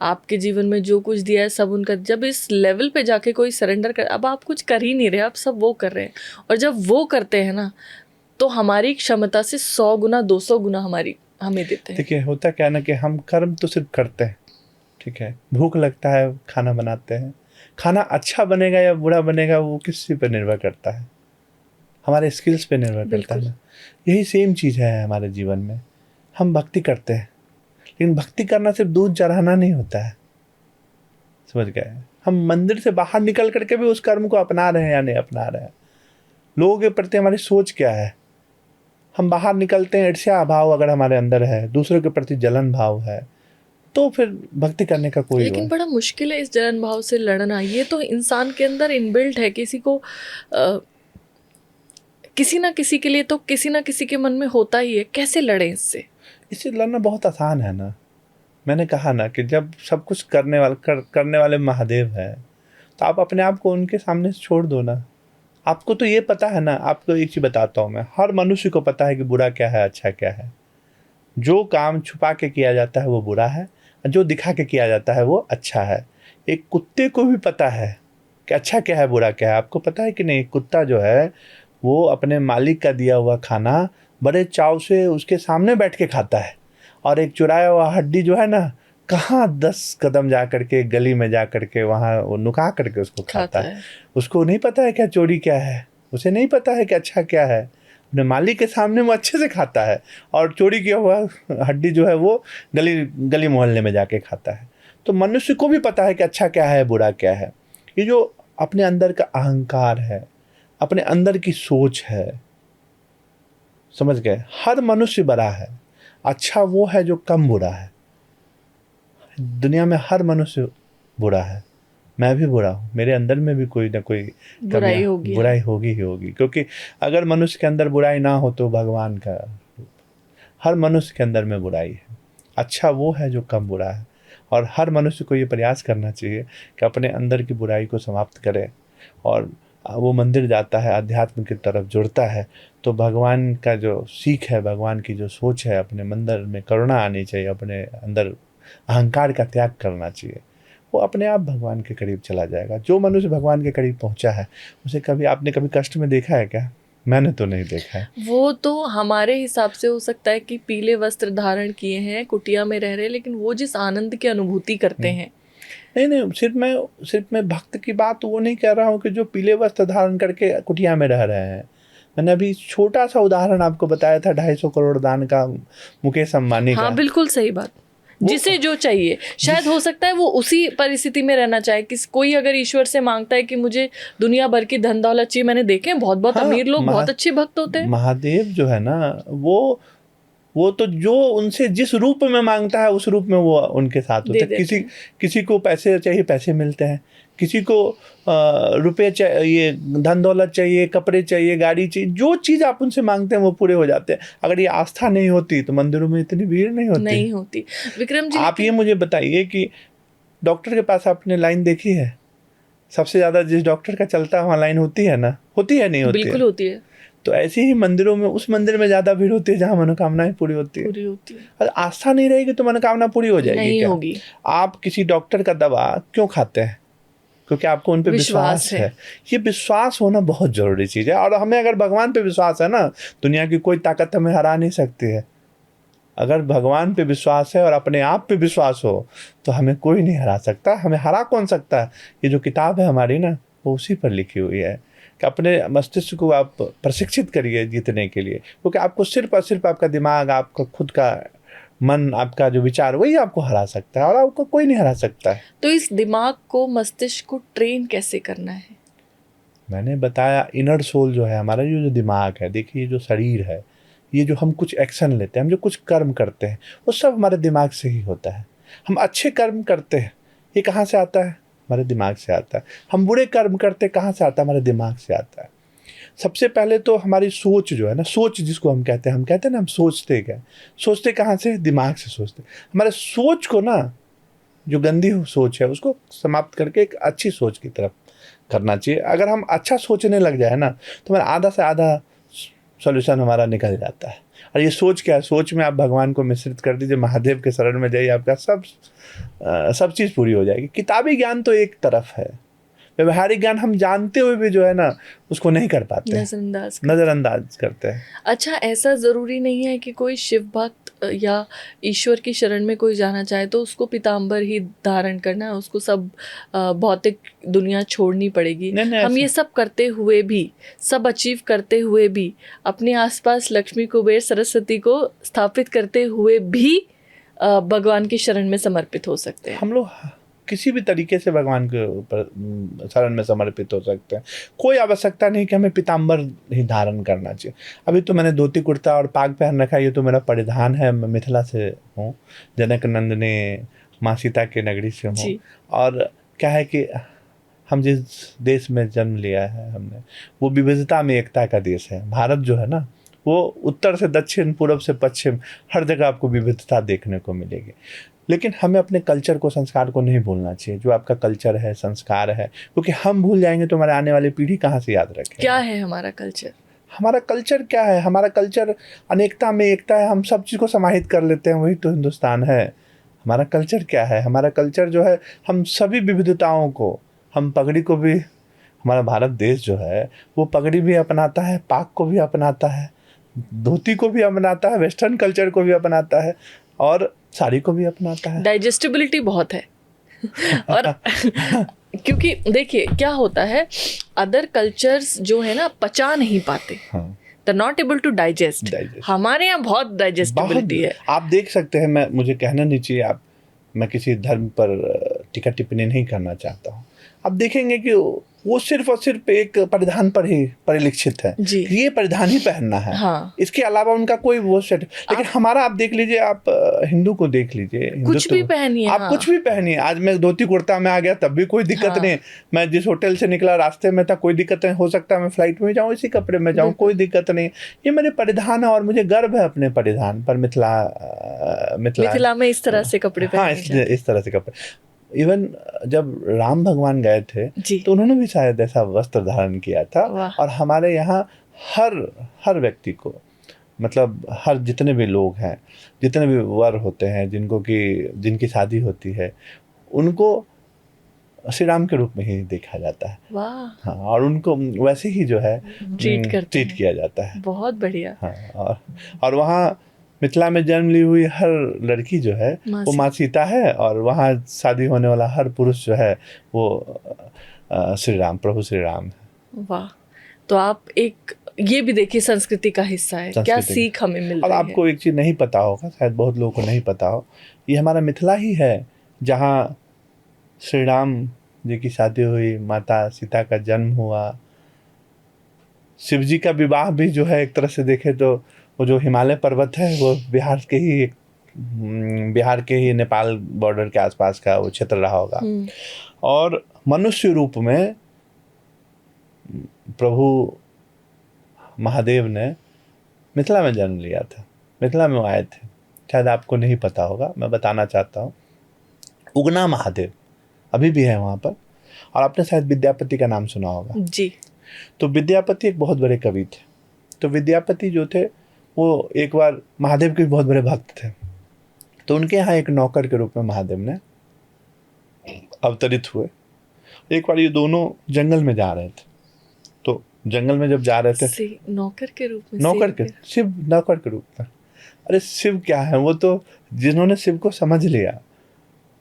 आपके जीवन में जो कुछ दिया है सब उनका। जब इस लेवल पे जाके कोई सरेंडर कर, अब आप कुछ कर ही नहीं रहे, आप सब वो कर रहे हैं। और जब वो करते हैं ना, तो हमारी क्षमता से 100 गुना 200 गुना हमें देते हैं। देखिए होता क्या है ना कि हम कर्म तो सिर्फ करते हैं, ठीक है, भूख लगता है खाना बनाते हैं, खाना अच्छा बनेगा या बुरा बनेगा वो किसी पर निर्भर करता है, हमारे स्किल्स पे निर्भर करता है ना। यही सेम चीज़ है हमारे जीवन में। हम भक्ति करते हैं, लेकिन भक्ति करना सिर्फ दूध चढ़ाना नहीं होता है, समझ गए। हम मंदिर से बाहर निकल करके भी उस कर्म को अपना रहे हैं या नहीं अपना रहे हैं, लोगों के प्रति हमारी सोच क्या है। हम बाहर निकलते हैं, ईर्ष्या भाव अगर हमारे अंदर है, दूसरों के प्रति जलन भाव है, तो फिर भक्ति करने का कोई लेकिन बड़ा मुश्किल है इस जलन भाव से लड़ना। ये तो इंसान के अंदर इनबिल्ट है। किसी को किसी ना किसी के लिए तो किसी ना किसी के मन में होता ही है। कैसे लड़े इससे? इससे लड़ना बहुत आसान है ना। मैंने कहा ना कि जब सब कुछ करने वाले महादेव है, तो आप अपने आप को उनके सामने छोड़ दो ना। आपको तो ये पता है ना, आपको एक चीज़ बताता हूँ मैं, हर मनुष्य को पता है कि बुरा क्या है अच्छा क्या है। जो काम छुपा के किया जाता है वो बुरा है, जो दिखा के किया जाता है वो अच्छा है। एक कुत्ते को भी पता है कि अच्छा क्या है बुरा क्या है। आपको पता है कि नहीं? कुत्ता जो है वो अपने मालिक का दिया हुआ खाना बड़े चाव से उसके सामने बैठ के खाता है, और एक चुराया हुआ हड्डी जो है ना, कहाँ 10 कदम जा करके गली में जा करके वहाँ वो नुका करके उसको खाता है। उसको नहीं पता है क्या चोरी क्या है, उसे नहीं पता है कि अच्छा क्या है। अपने मालिक के सामने वो अच्छे से खाता है, और चोरी किया हुआ हड्डी जो है वो गली मोहल्ले में जाके खाता है। तो मनुष्य को भी पता है कि अच्छा क्या है बुरा क्या है। ये जो अपने अंदर का अहंकार है, अपने अंदर की सोच है, समझ गए। हर मनुष्य बड़ा है, अच्छा वो है जो कम बुरा है। दुनिया में हर मनुष्य बुरा है, मैं भी बुरा हूँ, मेरे अंदर में भी कोई ना कोई बुराई होगी ही होगी। क्योंकि अगर मनुष्य के अंदर बुराई ना हो तो भगवान का, हर मनुष्य के अंदर में बुराई है। अच्छा वो है जो कम बुरा है, और हर मनुष्य को ये प्रयास करना चाहिए कि अपने अंदर की बुराई को समाप्त करे, और वो मंदिर जाता है, अध्यात्म की तरफ जुड़ता है, तो भगवान का जो सीख है, भगवान की जो सोच है, अपने मंदिर में करुणा आनी चाहिए, अपने अंदर अहंकार का त्याग करना चाहिए, वो अपने आप भगवान के करीब चला जाएगा। जो मनुष्य भगवान के करीब पहुंचा है उसे आपने कभी कष्ट में देखा है क्या? मैंने तो नहीं देखा है। वो तो हमारे हिसाब से हो सकता है कि पीले वस्त्र धारण किए हैं, कुटिया में रह रहे हैं, लेकिन वो जिस आनंद की अनुभूति करते हैं। नहीं, सिर्फ मैं भक्त की बात वो नहीं कह रहा हूँ कि जो पीले वस्त्र धारण करके कुटिया में रह रहे हैं। मैंने अभी छोटा सा उदाहरण आपको बताया था 250 करोड़ दान का, मुकेश अंबानी का। हाँ बिल्कुल सही बात। जिसे जो चाहिए, शायद हो सकता है वो उसी परिस्थिति में रहना चाहे। कोई अगर ईश्वर से मांगता है कि मुझे दुनिया भर की धन दौलत चाहिए, मैंने देखे हैं बहुत अमीर लोग बहुत अच्छे भक्त होते हैं। महादेव जो है ना, वो तो जो उनसे जिस रूप में मांगता है उस रूप में वो उनके साथ होते हैं। किसी को पैसे चाहिए, पैसे मिलते हैं। किसी को रुपए चाहिए, धन दौलत चाहिए, कपड़े चाहिए, गाड़ी चाहिए, जो चीज़ आप उनसे मांगते हैं वो पूरे हो जाते हैं। अगर ये आस्था नहीं होती तो मंदिरों में इतनी भीड़ नहीं होती। विक्रम जी, आप ये मुझे बताइए कि डॉक्टर के पास आपने लाइन देखी है? सबसे ज़्यादा जिस डॉक्टर का चलता है वहाँ लाइन होती है ना? होती है नहीं होती? बिल्कुल होती है। तो ऐसे ही मंदिरों में, उस मंदिर में ज़्यादा भीड़ होती है जहाँ मनोकामनाएं पूरी होती है। और आस्था नहीं रहेगी तो मनोकामना पूरी हो जाएगी नहीं क्या? होगी। आप किसी डॉक्टर का दवा क्यों खाते हैं? क्योंकि आपको उन पे विश्वास है। ये विश्वास होना बहुत जरूरी चीज़ है। और हमें अगर भगवान पे विश्वास है ना, दुनिया की कोई ताकत हमें हरा नहीं सकती है। अगर भगवान पे विश्वास है और अपने आप पे विश्वास हो तो हमें कोई नहीं हरा सकता। हमें हरा कौन सकता है? ये जो किताब है हमारी ना, वो उसी पर लिखी हुई है कि अपने मस्तिष्क को आप प्रशिक्षित करिए जीतने के लिए, क्योंकि आपको सिर्फ और सिर्फ आपका दिमाग, आपका खुद का मन, आपका जो विचार, वही आपको हरा सकता है और आपको कोई नहीं हरा सकता है। तो इस दिमाग को, मस्तिष्क को ट्रेन कैसे करना है? मैंने बताया, इनर सोल जो है हमारा, जो दिमाग है, देखिए, ये जो शरीर है, ये जो हम कुछ एक्शन लेते हैं, हम जो कुछ कर्म करते हैं, वो सब हमारे दिमाग से ही होता है। हम अच्छे कर्म करते हैं, ये कहाँ से आता है? हमारे दिमाग से आता है। हम बुरे कर्म करते हैं, कहाँ से आता है? हमारे दिमाग से आता है। सबसे पहले तो हमारी सोच जो है ना, सोच जिसको हम कहते हैं ना, हम सोचते क्या? सोचते कहाँ से? दिमाग से सोचते। हमारे सोच को ना, जो गंदी सोच है उसको समाप्त करके एक अच्छी सोच की तरफ करना चाहिए। अगर हम अच्छा सोचने लग जाए ना, तो हमारा आधा से आधा सॉल्यूशन हमारा निकल जाता है। और ये सोच क्या है? सोच में आप भगवान को मिश्रित कर दीजिए, महादेव के शरण में जाइए, आपका सब चीज़ पूरी हो जाएगी। किताबी ज्ञान तो एक तरफ है, व्यवहारिक ज्ञान हम जानते हुए भी जो है ना, उसको नहीं कर पाते, नज़रअंदाज करते हैं। अच्छा, ऐसा ज़रूरी नहीं है कि कोई शिव भक्त या ईश्वर की शरण में कोई जाना चाहे तो उसको पीताम्बर ही धारण करना है, उसको सब भौतिक दुनिया छोड़नी पड़ेगी। हम ये सब करते हुए भी, सब अचीव करते हुए भी, अपने आसपास लक्ष्मी, कुबेर, सरस्वती को स्थापित करते हुए भी भगवान की शरण में समर्पित हो सकते हैं। हम लोग किसी भी तरीके से भगवान के ऊपर शरण में समर्पित हो सकते हैं। कोई आवश्यकता नहीं कि हमें पीताम्बर ही धारण करना चाहिए। अभी तो मैंने धोती कुर्ता और पाग पहन रखा है, ये तो मेरा परिधान है। मैं मिथिला से हूँ, जनक नंदने माँ सीता के नगरी से हूँ। और क्या है कि हम जिस देश में जन्म लिया है हमने, वो विविधता में एकता का देश है। भारत जो है ना, वो उत्तर से दक्षिण, पूर्व से पश्चिम, हर जगह आपको विविधता देखने को मिलेगी। लेकिन हमें अपने कल्चर को, संस्कार को नहीं भूलना चाहिए। जो आपका कल्चर है, संस्कार है, क्योंकि हम भूल जाएंगे तो हमारे आने वाली पीढ़ी कहाँ से याद रखेगी? क्या है हमारा कल्चर? हमारा कल्चर क्या है? हमारा कल्चर अनेकता में एकता है। हम सब चीज़ को समाहित कर लेते हैं, वही तो हिंदुस्तान है। हमारा कल्चर क्या है? हमारा कल्चर जो है, हम सभी विविधताओं को, हम पगड़ी को भी, हमारा भारत देश जो है वो पगड़ी भी अपनाता है, पाग को भी अपनाता है, धोती को भी अपनाता है, वेस्टर्न कल्चर को भी अपनाता है और साड़ी को भी अपनाता है। डाइजेस्टिबिलिटी बहुत है। और क्योंकि देखिए क्या होता है, अदर कल्चर्स जो है ना पचा नहीं पाते, They're not able to digest। हमारे यहाँ बहुत डाइजेस्टिबिलिटी है। आप देख सकते हैं, मुझे कहना नहीं चाहिए, मैं किसी धर्म पर टीका टिप्पणी नहीं करना चाहता हूँ। आप देखेंगे कि वो सिर्फ और सिर्फ एक परिधान पर ही परिलक्षित है, ये परिधान ही पहनना है। हाँ। इसके अलावा उनका कोई वो सेट। लेकिन हमारा आप देख लीजिए, आप हिंदू को देख लीजिए, कुछ भी पहनिए, आप कुछ भी पहनिए। आज मैं धोती कुर्ता में आ गया तब भी कोई दिक्कत नहीं। मैं जिस होटल से निकला रास्ते में था, कोई दिक्कत नहीं। हो सकता है मैं फ्लाइट में जाऊँ, इसी कपड़े में जाऊँ, कोई दिक्कत नहीं। ये मेरे परिधान है और मुझे गर्व है अपने परिधान पर। मिथिला में इस तरह से कपड़े, हाँ, इस तरह से कपड़े। इवन जब राम भगवान गए थे तो उन्होंने भी शायद ऐसा वस्त्र धारण किया था। और हमारे यहाँ हर व्यक्ति को, मतलब हर जितने भी लोग हैं, जितने भी वर होते हैं, जिनकी शादी होती है, उनको श्री राम के रूप में ही देखा जाता है। हाँ, और उनको वैसे ही जो है ट्रीट किया जाता है। बहुत बढ़िया। हाँ, और वहाँ मिथिला में जन्म ली हुई हर लड़की जो है वो माँ सीता है, और वहाँ शादी होने वाला हर पुरुष जो है वो श्री राम, प्रभु श्री राम है। वाह। तो आप एक ये भी देखिए संस्कृति का हिस्सा है, क्या सीख हमें मिल रही है। और आपको एक चीज़ नहीं पता होगा, शायद बहुत लोगों को नहीं पता हो, ये हमारा मिथिला ही है जहाँ श्री राम जी की शादी हुई, माता सीता का जन्म हुआ। शिव जी का विवाह भी जो है, एक तरह से देखे तो वो जो हिमालय पर्वत है, वो बिहार के ही नेपाल बॉर्डर के आसपास का वो क्षेत्र रहा होगा। और मनुष्य रूप में प्रभु महादेव ने मिथिला में जन्म लिया था, मिथिला में आए थे। शायद आपको नहीं पता होगा, मैं बताना चाहता हूँ। उगना महादेव अभी भी है वहाँ पर। और आपने शायद विद्यापति का नाम सुना होगा जी। तो विद्यापति एक बहुत बड़े कवि थे। तो विद्यापति जो थे वो एक बार महादेव के बहुत बड़े भक्त थे, तो उनके यहाँ एक नौकर के रूप में महादेव ने अवतरित हुए। एक बार ये दोनों जंगल में जा रहे थे, तो जंगल में जब जा रहे थे नौकर के रूप में, नौकर के शिव नौकर के रूप में, अरे शिव क्या है, वो तो जिन्होंने शिव को समझ लिया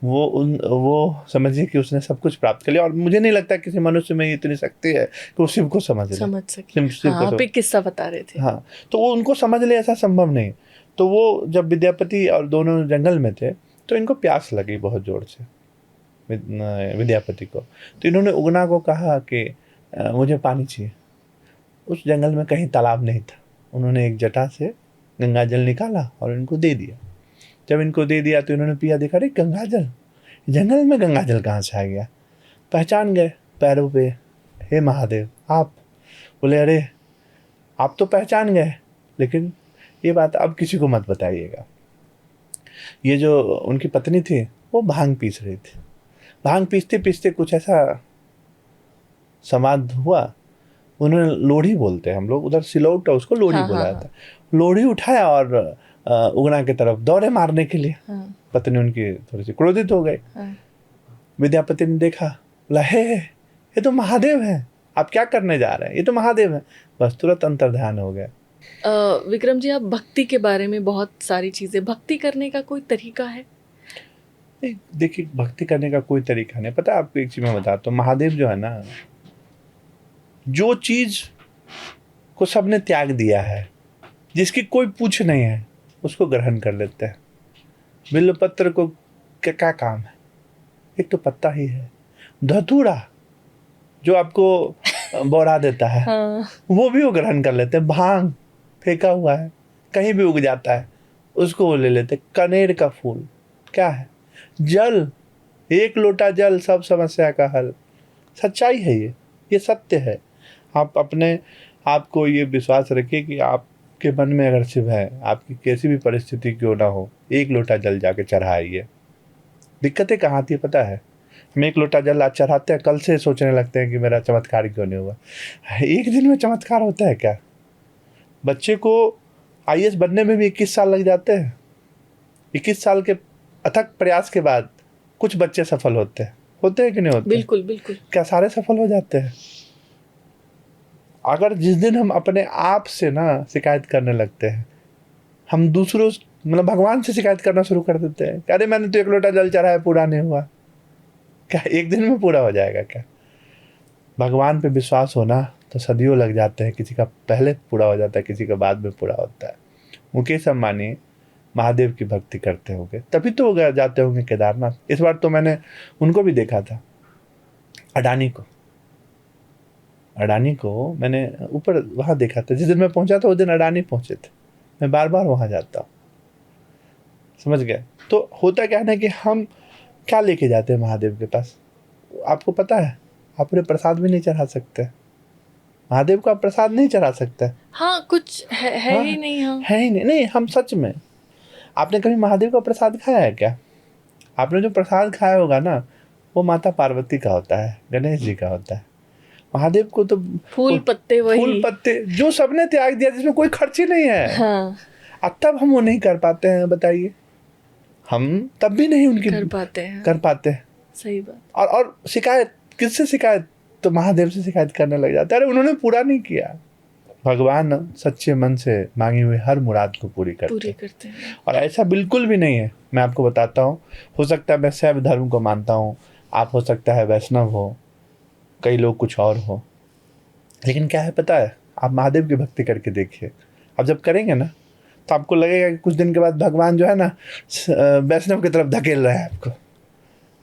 वो समझिए कि उसने सब कुछ प्राप्त कर लिया। और मुझे नहीं लगता किसी मनुष्य में इतनी शक्ति है कि वो शिव को समझ सके। हाँ, आप एक किस्सा बता रहे थे। हाँ, तो वो उनको समझ ले, ऐसा संभव नहीं। तो वो जब विद्यापति और दोनों जंगल में थे तो इनको प्यास लगी बहुत जोर से, विद्यापति को। तो इन्होंने उगना को कहा कि मुझे पानी चाहिए। उस जंगल में कहीं तालाब नहीं था, उन्होंने एक जटा से गंगा जल निकाला और इनको दे दिया। जब इनको दे दिया तो इन्होंने पिया, देखा अरे गंगा जल, जंगल में गंगा जल कहाँ से आ गया। पहचान गए पैरों पे, हे महादेव आप। बोले अरे आप तो पहचान गए, लेकिन ये बात अब किसी को मत बताइएगा। ये जो उनकी पत्नी थी वो भांग पीस रही थी। भांग पीसते पीसते कुछ ऐसा संवाद हुआ, उन्होंने लोढ़ी बोलते हैं हम लोग, उधर सिलौट है उसको लोढ़ी बोला जाता है। लोढ़ी उठाया और उगना की तरफ दौड़े मारने के लिए। पत्नी उनकी थोड़ी सी क्रोधित हो गई। विद्यापति ने देखा, बोला हे ये तो महादेव है, आप क्या करने जा रहे हैं, ये तो महादेव है। बस तुरंत अंतर्ध्यान हो गया। विक्रम जी, आप भक्ति के बारे में बहुत सारी चीजें, भक्ति करने का कोई तरीका है? देखिए भक्ति करने का कोई तरीका नहीं। पता है आपको एक चीज मैं बताता हूँ, महादेव जो है ना, जो चीज को सबने त्याग दिया है, जिसकी कोई पूछ नहीं है, उसको ग्रहण कर लेते हैं। बिल्वपत्र को क्या काम है, एक तो पत्ता ही है। धतूरा जो आपको बौरा देता है, हाँ। वो भी वो ग्रहण कर लेते हैं। भांग फेंका हुआ है, कहीं भी उग जाता है, उसको वो ले लेते। कनेर का फूल क्या है, जल, एक लोटा जल सब समस्या का हल। सच्चाई है ये सत्य है। आप अपने आप को ये विश्वास रखिए कि आपके मन में अगर शिव है, आपकी कैसी भी परिस्थिति क्यों ना हो, एक लोटा जल जाके चढ़ाइए। दिक्कतें कहाँ आती है पता है, हम एक लोटा जल आज चढ़ाते हैं, कल से सोचने लगते हैं कि मेरा चमत्कार क्यों नहीं हुआ। एक दिन में चमत्कार होता है क्या? बच्चे को IAS बनने में भी 21 साल लग जाते हैं। 21 साल के अथक प्रयास के बाद कुछ बच्चे सफल होते हैं कि नहीं होते? बिल्कुल बिल्कुल। क्या सारे सफल हो जाते हैं? अगर जिस दिन हम अपने आप से ना शिकायत करने लगते हैं, हम दूसरों मतलब भगवान से शिकायत करना शुरू कर देते हैं, अरे मैंने तो एक लोटा जल चढ़ाया पूरा नहीं हुआ, क्या एक दिन में पूरा हो जाएगा क्या? भगवान पे विश्वास होना तो सदियों लग जाते हैं, किसी का पहले पूरा हो जाता है, किसी का बाद में पूरा होता है। मुकेश अंबानी महादेव की भक्ति करते होंगे, तभी तो वो जाते होंगे केदारनाथ। इस बार तो मैंने उनको भी देखा था, अडानी को मैंने ऊपर वहाँ देखा था। जिस दिन मैं पहुँचा था उस दिन अडानी पहुँचे थे। मैं बार बार वहाँ जाता हूँ, समझ गए? तो होता क्या है ना कि हम क्या लेके जाते हैं महादेव के पास, आपको पता है, आप पूरे प्रसाद भी नहीं चढ़ा सकते महादेव को, आप प्रसाद नहीं चढ़ा सकते। हाँ, कुछ है हाँ, ही नहीं। हाँ, है ही नहीं। हम सच में, आपने कभी महादेव का प्रसाद खाया है क्या? आपने जो प्रसाद खाया होगा ना, वो माता पार्वती का होता है, गणेश जी का होता है। महादेव को तो फूल पत्ते जो सबने त्याग दिया, जिसमें कोई खर्च ही नहीं है। हाँ। अब तब हम वो नहीं कर पाते हैं, बताइए। हम तब भी नहीं उनकी कर पाते हैं। सही बात। और शिकायत किससे? शिकायत तो महादेव से शिकायत करने लग जाते हैं, अरे उन्होंने पूरा नहीं किया। भगवान सच्चे मन से मांगी हुई हर मुराद को पूरी करते हैं। और ऐसा बिल्कुल भी नहीं है। मैं आपको बताता हूँ, हो सकता है मैं शैव धर्म को मानता हूँ, आप हो सकता है वैष्णव हो, कई लोग कुछ और हो, लेकिन क्या है पता है, आप महादेव की भक्ति करके देखिए। आप जब करेंगे ना तो आपको लगेगा कि कुछ दिन के बाद भगवान जो है ना वैष्णव की तरफ धकेल रहा है,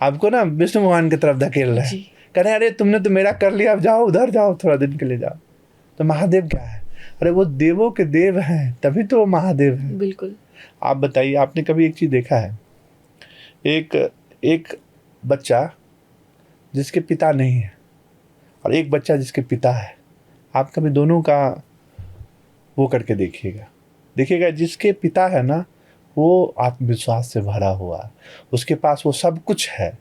आपको ना विष्णु भगवान की तरफ धकेल रहा है। कह रहे अरे तुमने तो मेरा कर लिया, अब जाओ उधर जाओ, थोड़ा दिन के लिए जाओ। तो महादेव क्या है? अरे वो देवों के देव हैं, तभी तो वो महादेव है। बिल्कुल। आप बताइए, आपने कभी एक चीज देखा है, एक बच्चा जिसके पिता नहीं है और एक बच्चा जिसके पिता है, आप कभी दोनों का वो करके देखिएगा। जिसके पिता है ना, वो आत्मविश्वास से भरा हुआ, उसके पास वो सब कुछ है,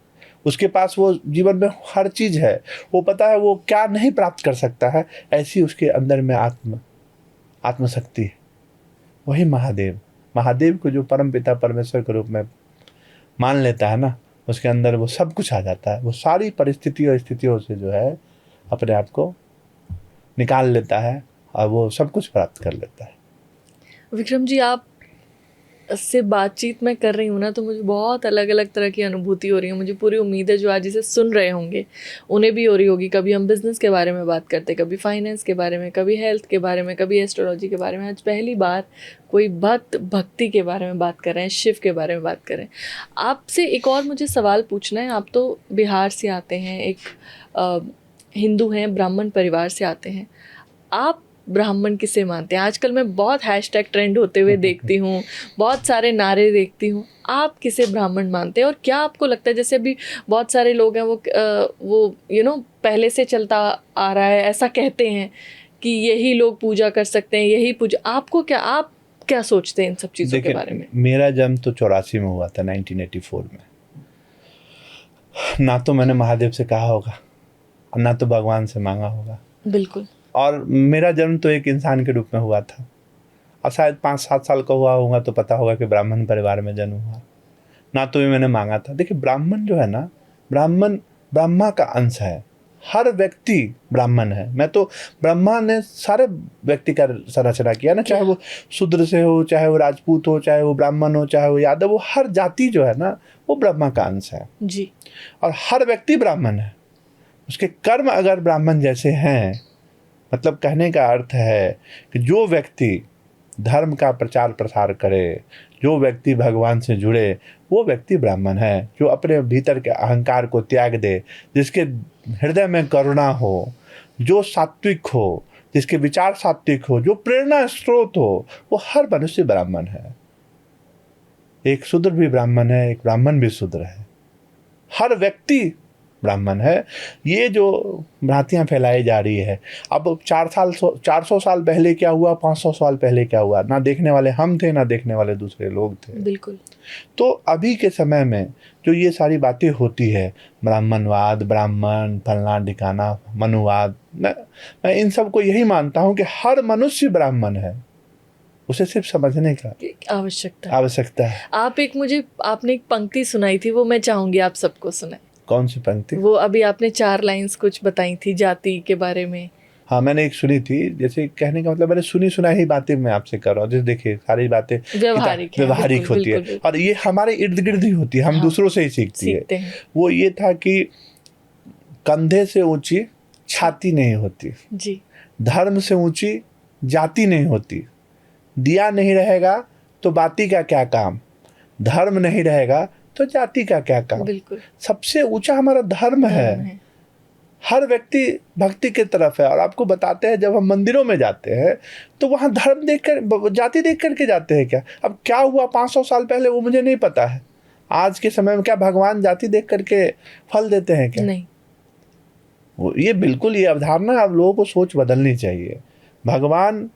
उसके पास वो जीवन में हर चीज है, वो पता है वो क्या नहीं प्राप्त कर सकता है, ऐसी उसके अंदर में आत्मशक्ति है, वही महादेव। महादेव को जो परम पिता परमेश्वर के रूप में मान लेता है ना, उसके अंदर वो सब कुछ आ जाता है। वो सारी परिस्थिति और स्थितियों से जो है अपने आप को निकाल लेता है और वो सब कुछ प्राप्त कर लेता है। विक्रम जी, आप से बातचीत मैं कर रही हूँ ना, तो मुझे बहुत अलग अलग तरह की अनुभूति हो रही है। मुझे पूरी उम्मीद है जो आज इसे सुन रहे होंगे उन्हें भी हो रही होगी। कभी हम बिजनेस के बारे में बात करते, कभी फाइनेंस के बारे में, कभी हेल्थ के बारे में, कभी एस्ट्रोलॉजी के बारे में। आज पहली बार कोई भक्त भक्ति के बारे में बात कर रहे हैं, शिव के बारे में बात कर रहे हैं। आपसे एक और मुझे सवाल पूछना है। आप तो बिहार से आते हैं, एक हिंदू हैं, ब्राह्मण परिवार से आते हैं। आप ब्राह्मण किसे मानते हैं? आजकल मैं बहुत हैशटैग ट्रेंड होते हुए देखती हूँ, बहुत सारे नारे देखती हूँ। आप किसे ब्राह्मण मानते हैं? और क्या आपको लगता है, जैसे अभी बहुत सारे लोग हैं वो पहले से चलता आ रहा है, ऐसा कहते हैं कि यही लोग पूजा कर सकते हैं, यही पूजा। आप क्या सोचते हैं इन सब चीज़ों के बारे में? मेरा जन्म तो 84 में हुआ था, 1984 में। ना तो मैंने महादेव से कहा होगा और ना तो भगवान से मांगा होगा। बिल्कुल। और मेरा जन्म तो एक इंसान के रूप में हुआ था, और शायद 5-7 साल का हुआ होगा तो पता होगा कि ब्राह्मण परिवार में जन्म हुआ। ना तो भी मैंने मांगा था। देखिए, ब्राह्मण जो है ना, ब्राह्मण ब्रह्मा का अंश है। हर व्यक्ति ब्राह्मण है। मैं तो ब्रह्मा ने सारे व्यक्ति का संरचना किया ना, चाहे वो शूद्र से हो, चाहे वो राजपूत हो, चाहे वो ब्राह्मण हो, चाहे वो यादव हो, हर जाति जो है ना वो ब्रह्मा का अंश है जी। और हर व्यक्ति ब्राह्मण है। उसके कर्म अगर ब्राह्मण जैसे हैं, मतलब कहने का अर्थ है कि जो व्यक्ति धर्म का प्रचार प्रसार करे, जो व्यक्ति भगवान से जुड़े, वो व्यक्ति ब्राह्मण है। जो अपने भीतर के अहंकार को त्याग दे, जिसके हृदय में करुणा हो, जो सात्विक हो, जिसके विचार सात्विक हो, जो प्रेरणा स्रोत हो, वो हर मनुष्य ब्राह्मण है। एक शूद्र भी ब्राह्मण है, एक ब्राह्मण भी शूद्र है। हर व्यक्ति ब्राह्मण है। ये जो भ्रांतियाँ फैलाई जा रही है, अब 400 साल पहले क्या हुआ, 500 साल पहले क्या हुआ, ना देखने वाले हम थे, ना देखने वाले दूसरे लोग थे। बिल्कुल। तो अभी के समय में जो ये सारी बातें होती है, ब्राह्मणवाद, ब्राह्मण फलना ढिकाना, मनुवाद, मैं इन सब को यही मानता हूँ कि हर मनुष्य ब्राह्मण है। उसे सिर्फ समझने का आवश्यकता है। आपने एक पंक्ति सुनाई थी, वो मैं चाहूंगी आप सबको सुनाए। कौन सी पंक्ति? वो अभी आपने 4 लाइंस कुछ बताई थी जाति के बारे में। हाँ, मैंने एक सुनी थी। जैसे कहने का मतलब, मैंने सुना ही बातें मैं आपसे कर रहा हूँ। जैसे देखिए, सारी बातें व्यवहारिक होती है और ये हमारे इर्द गिर्द ही होती है। हम दूसरों से ही सीखते हैं। वो ये था कि कंधे से ऊंची छाती नहीं होती जी, धर्म से ऊंची जाति नहीं होती, दिया नहीं रहेगा तो बाती का क्या काम, धर्म नहीं रहेगा तो जाति का क्या काम। बिल्कुल। सबसे ऊंचा हमारा धर्म है। हर व्यक्ति भक्ति की तरफ है। और आपको बताते हैं, जब हम मंदिरों में जाते हैं तो वहाँ धर्म देखकर, जाति देख करके जाते हैं क्या? अब क्या हुआ 500 साल पहले वो मुझे नहीं पता है। आज के समय में क्या भगवान जाति देख करके फल देते हैं क्या? नहीं। ये बिल्कुल, ये अवधारणा अब लोगों को सोच बदलनी चाहिए। भगवान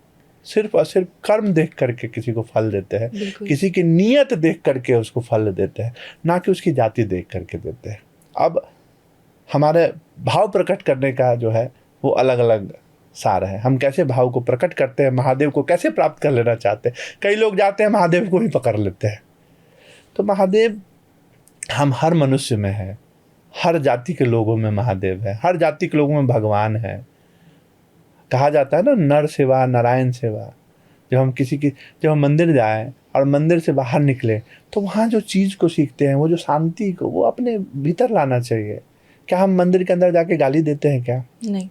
सिर्फ और सिर्फ कर्म देख करके किसी को फल देते हैं, किसी की नीयत देख करके उसको फल देते हैं, ना कि उसकी जाति देख करके देते हैं। अब हमारे भाव प्रकट करने का जो है वो अलग अलग सार है। हम कैसे भाव को प्रकट करते हैं, महादेव को कैसे प्राप्त कर लेना चाहते हैं। कई लोग जाते हैं महादेव को ही पकड़ लेते हैं। तो महादेव हम हर मनुष्य में है, हर जाति के लोगों में महादेव है, हर जाति के लोगों में भगवान है। कहा जाता है ना, नर सेवा नारायण सेवा। जब हम मंदिर जाएं और मंदिर से बाहर निकले तो वहाँ जो चीज़ को सीखते हैं, वो जो शांति को, वो अपने भीतर लाना चाहिए। क्या हम मंदिर के अंदर जाके गाली देते हैं क्या? नहीं।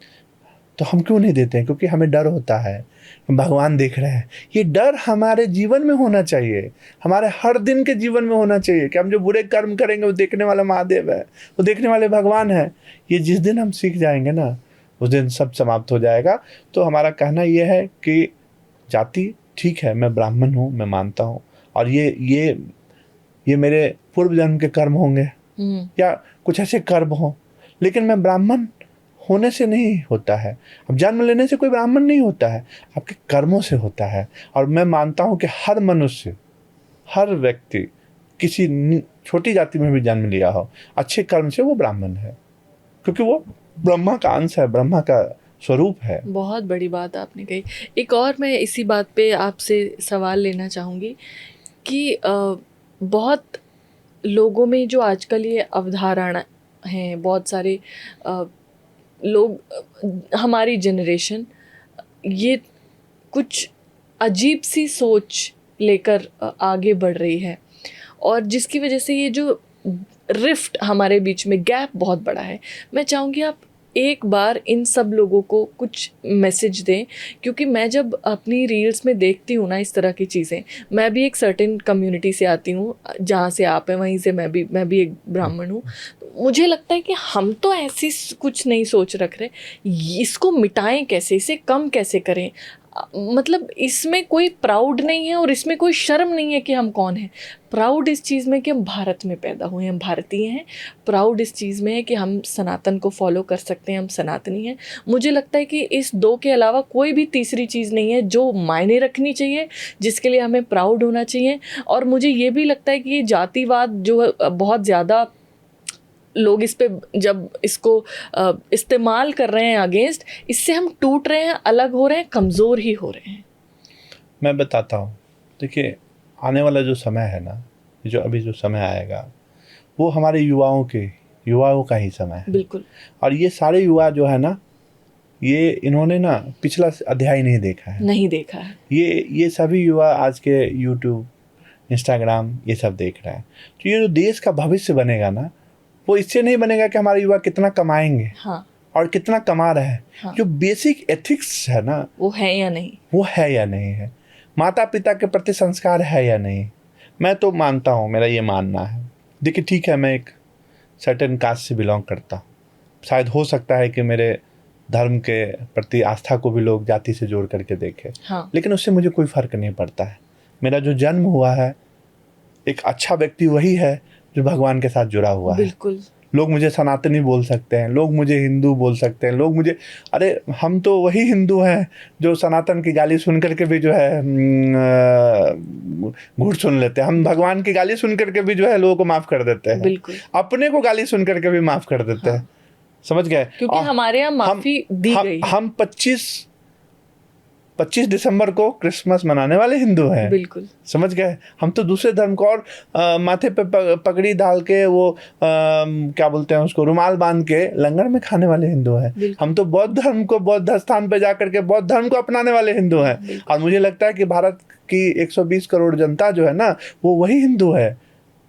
तो हम क्यों नहीं देते हैं? क्योंकि हमें डर होता है, भगवान देख रहे हैं। ये डर हमारे जीवन में होना चाहिए, हमारे हर दिन के जीवन में होना चाहिए कि हम जो बुरे कर्म करेंगे वो देखने वाला महादेव है, वो देखने वाले भगवान है। ये जिस दिन हम सीख जाएंगे ना, उस दिन सब समाप्त हो जाएगा। तो हमारा कहना यह है कि जाति ठीक है, मैं ब्राह्मण हूँ, मैं मानता हूँ, और ये मेरे पूर्व जन्म के कर्म होंगे या कुछ ऐसे कर्म हो, लेकिन मैं ब्राह्मण होने से नहीं होता है। अब जन्म लेने से कोई ब्राह्मण नहीं होता है, आपके कर्मों से होता है। और मैं मानता हूँ कि हर मनुष्य, हर व्यक्ति किसी छोटी जाति में भी जन्म लिया हो, अच्छे कर्म से वो ब्राह्मण है, क्योंकि वो ब्रह्मा का अंश है, ब्रह्मा का स्वरूप है। बहुत बड़ी बात आपने कही। एक और मैं इसी बात पे आपसे सवाल लेना चाहूँगी कि बहुत लोगों में जो आजकल ये अवधारणा हैं, बहुत सारे लोग, हमारी जनरेशन ये कुछ अजीब सी सोच लेकर आगे बढ़ रही है, और जिसकी वजह से ये जो रिफ्ट हमारे बीच में, गैप बहुत बड़ा है। मैं चाहूँगी आप एक बार इन सब लोगों को कुछ मैसेज दें, क्योंकि मैं जब अपनी रील्स में देखती हूँ ना इस तरह की चीज़ें, मैं भी एक सर्टेन कम्युनिटी से आती हूँ, जहाँ से आप हैं वहीं से मैं भी एक ब्राह्मण हूँ। मुझे लगता है कि हम तो ऐसी कुछ नहीं सोच रख रहे, इसको मिटाएं कैसे, इसे कम कैसे करें। मतलब इसमें कोई प्राउड नहीं है और इसमें कोई शर्म नहीं है कि हम कौन हैं। प्राउड इस चीज़ में कि हम भारत में पैदा हुए हैं, हम भारतीय हैं। प्राउड इस चीज़ में है कि हम सनातन को फॉलो कर सकते हैं, हम सनातनी हैं। मुझे लगता है कि इस दो के अलावा कोई भी तीसरी चीज़ नहीं है जो मायने रखनी चाहिए, जिसके लिए हमें प्राउड होना चाहिए। और मुझे ये भी लगता है कि ये जातिवाद जो बहुत ज़्यादा लोग इस पे जब इसको इस्तेमाल कर रहे हैं अगेंस्ट, इससे हम टूट रहे हैं, अलग हो रहे हैं, कमज़ोर ही हो रहे हैं। मैं बताता हूँ, देखिए आने वाला जो समय है ना, जो अभी जो समय आएगा वो हमारे युवाओं का ही समय है। बिल्कुल। और ये सारे युवा जो है ना, ये इन्होंने ना पिछला अध्याय नहीं देखा है। ये सभी युवा आज के यूट्यूब, इंस्टाग्राम ये सब देख रहे हैं। तो ये जो देश का भविष्य बनेगा ना, वो इससे नहीं बनेगा कि हमारे युवा कितना कमाएंगे। हाँ। और कितना कमा रहे हैं। हाँ। जो बेसिक एथिक्स है ना, वो है या नहीं है। माता पिता के प्रति संस्कार है या नहीं। मैं तो मानता हूँ, मेरा ये मानना है। देखिए ठीक है, मैं एक सर्टेन कास्ट से बिलोंग करता हूँ, शायद हो सकता है कि मेरे धर्म के प्रति आस्था को भी लोग जाति से जोड़ करके देखें। हाँ। लेकिन उससे मुझे कोई फर्क नहीं पड़ता है। मेरा जो जन्म हुआ है, एक अच्छा व्यक्ति वही है जो भगवान के साथ जुड़ा हुआ है। बिल्कुल। लोग मुझे सनातनी बोल सकते हैं, लोग मुझे हिंदू बोल सकते हैं, लोग मुझे, अरे हम तो वही हिंदू हैं जो सनातन की गाली सुन करके भी जो है घूट सुन लेते हैं। हम भगवान की गाली सुन करके भी जो है लोगों को माफ कर देते हैं। बिल्कुल। अपने को गाली सुन करके भी माफ कर देते हैं। समझ गए? क्योंकि हमारे यहाँ माफी दी गई। हम 25 दिसंबर को क्रिसमस मनाने वाले हिंदू हैं। बिल्कुल। समझ गए? हम तो दूसरे धर्म को, और माथे पे पगड़ी डाल के वो क्या बोलते हैं उसको, रुमाल बांध के लंगर में खाने वाले हिंदू हैं। हम तो बौद्ध धर्म को, बौद्ध स्थान पे जा करके बौद्ध धर्म को अपनाने वाले हिंदू हैं। और मुझे लगता है कि भारत की 120 करोड़ जनता जो है ना, वो वही हिंदू है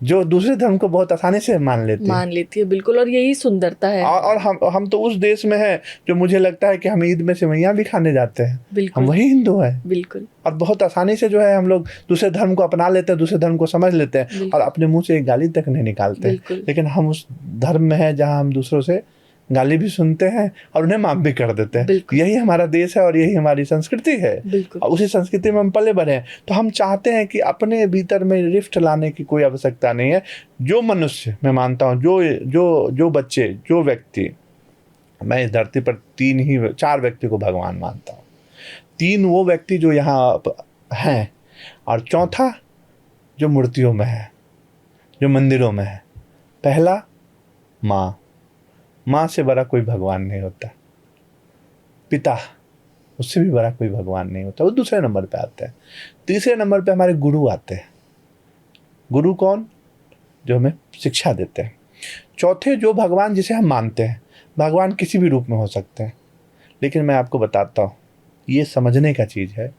जो दूसरे धर्म को बहुत आसानी से मान लेती है। बिल्कुल। और यही सुंदरता है। और हम तो उस देश में हैं जो मुझे लगता है कि हम ईद में सेवइयां भी खाने जाते हैं। हम वही हिंदू हैं। बिल्कुल। और बहुत आसानी से जो है हम लोग दूसरे धर्म को अपना लेते हैं, दूसरे धर्म को समझ लेते हैं, और अपने मुंह से एक गाली तक नहीं निकालते। लेकिन हम उस धर्म में हैं जहाँ हम दूसरों से गाली भी सुनते हैं और उन्हें माफ भी कर देते हैं। यही हमारा देश है और यही हमारी संस्कृति है। और उसी संस्कृति में हम पले बढ़े हैं। तो हम चाहते हैं कि अपने भीतर में रिफ्ट लाने की कोई आवश्यकता नहीं है। जो मनुष्य, मैं मानता हूँ, जो बच्चे, जो व्यक्ति, मैं इस धरती पर 4 व्यक्ति को भगवान मानता हूँ। 3 वो व्यक्ति जो यहाँ हैं, और चौथा जो मूर्तियों में है, जो मंदिरों में है। पहला माँ से बड़ा कोई भगवान नहीं होता। पिता, उससे भी बड़ा कोई भगवान नहीं होता। वो दूसरे नंबर पे आते हैं। तीसरे नंबर पे हमारे गुरु आते हैं। गुरु कौन? जो हमें शिक्षा देते हैं। चौथे जो भगवान जिसे हम मानते हैं। भगवान किसी भी रूप में हो सकते हैं, लेकिन मैं आपको बताता हूँ, ये समझने का चीज़ है।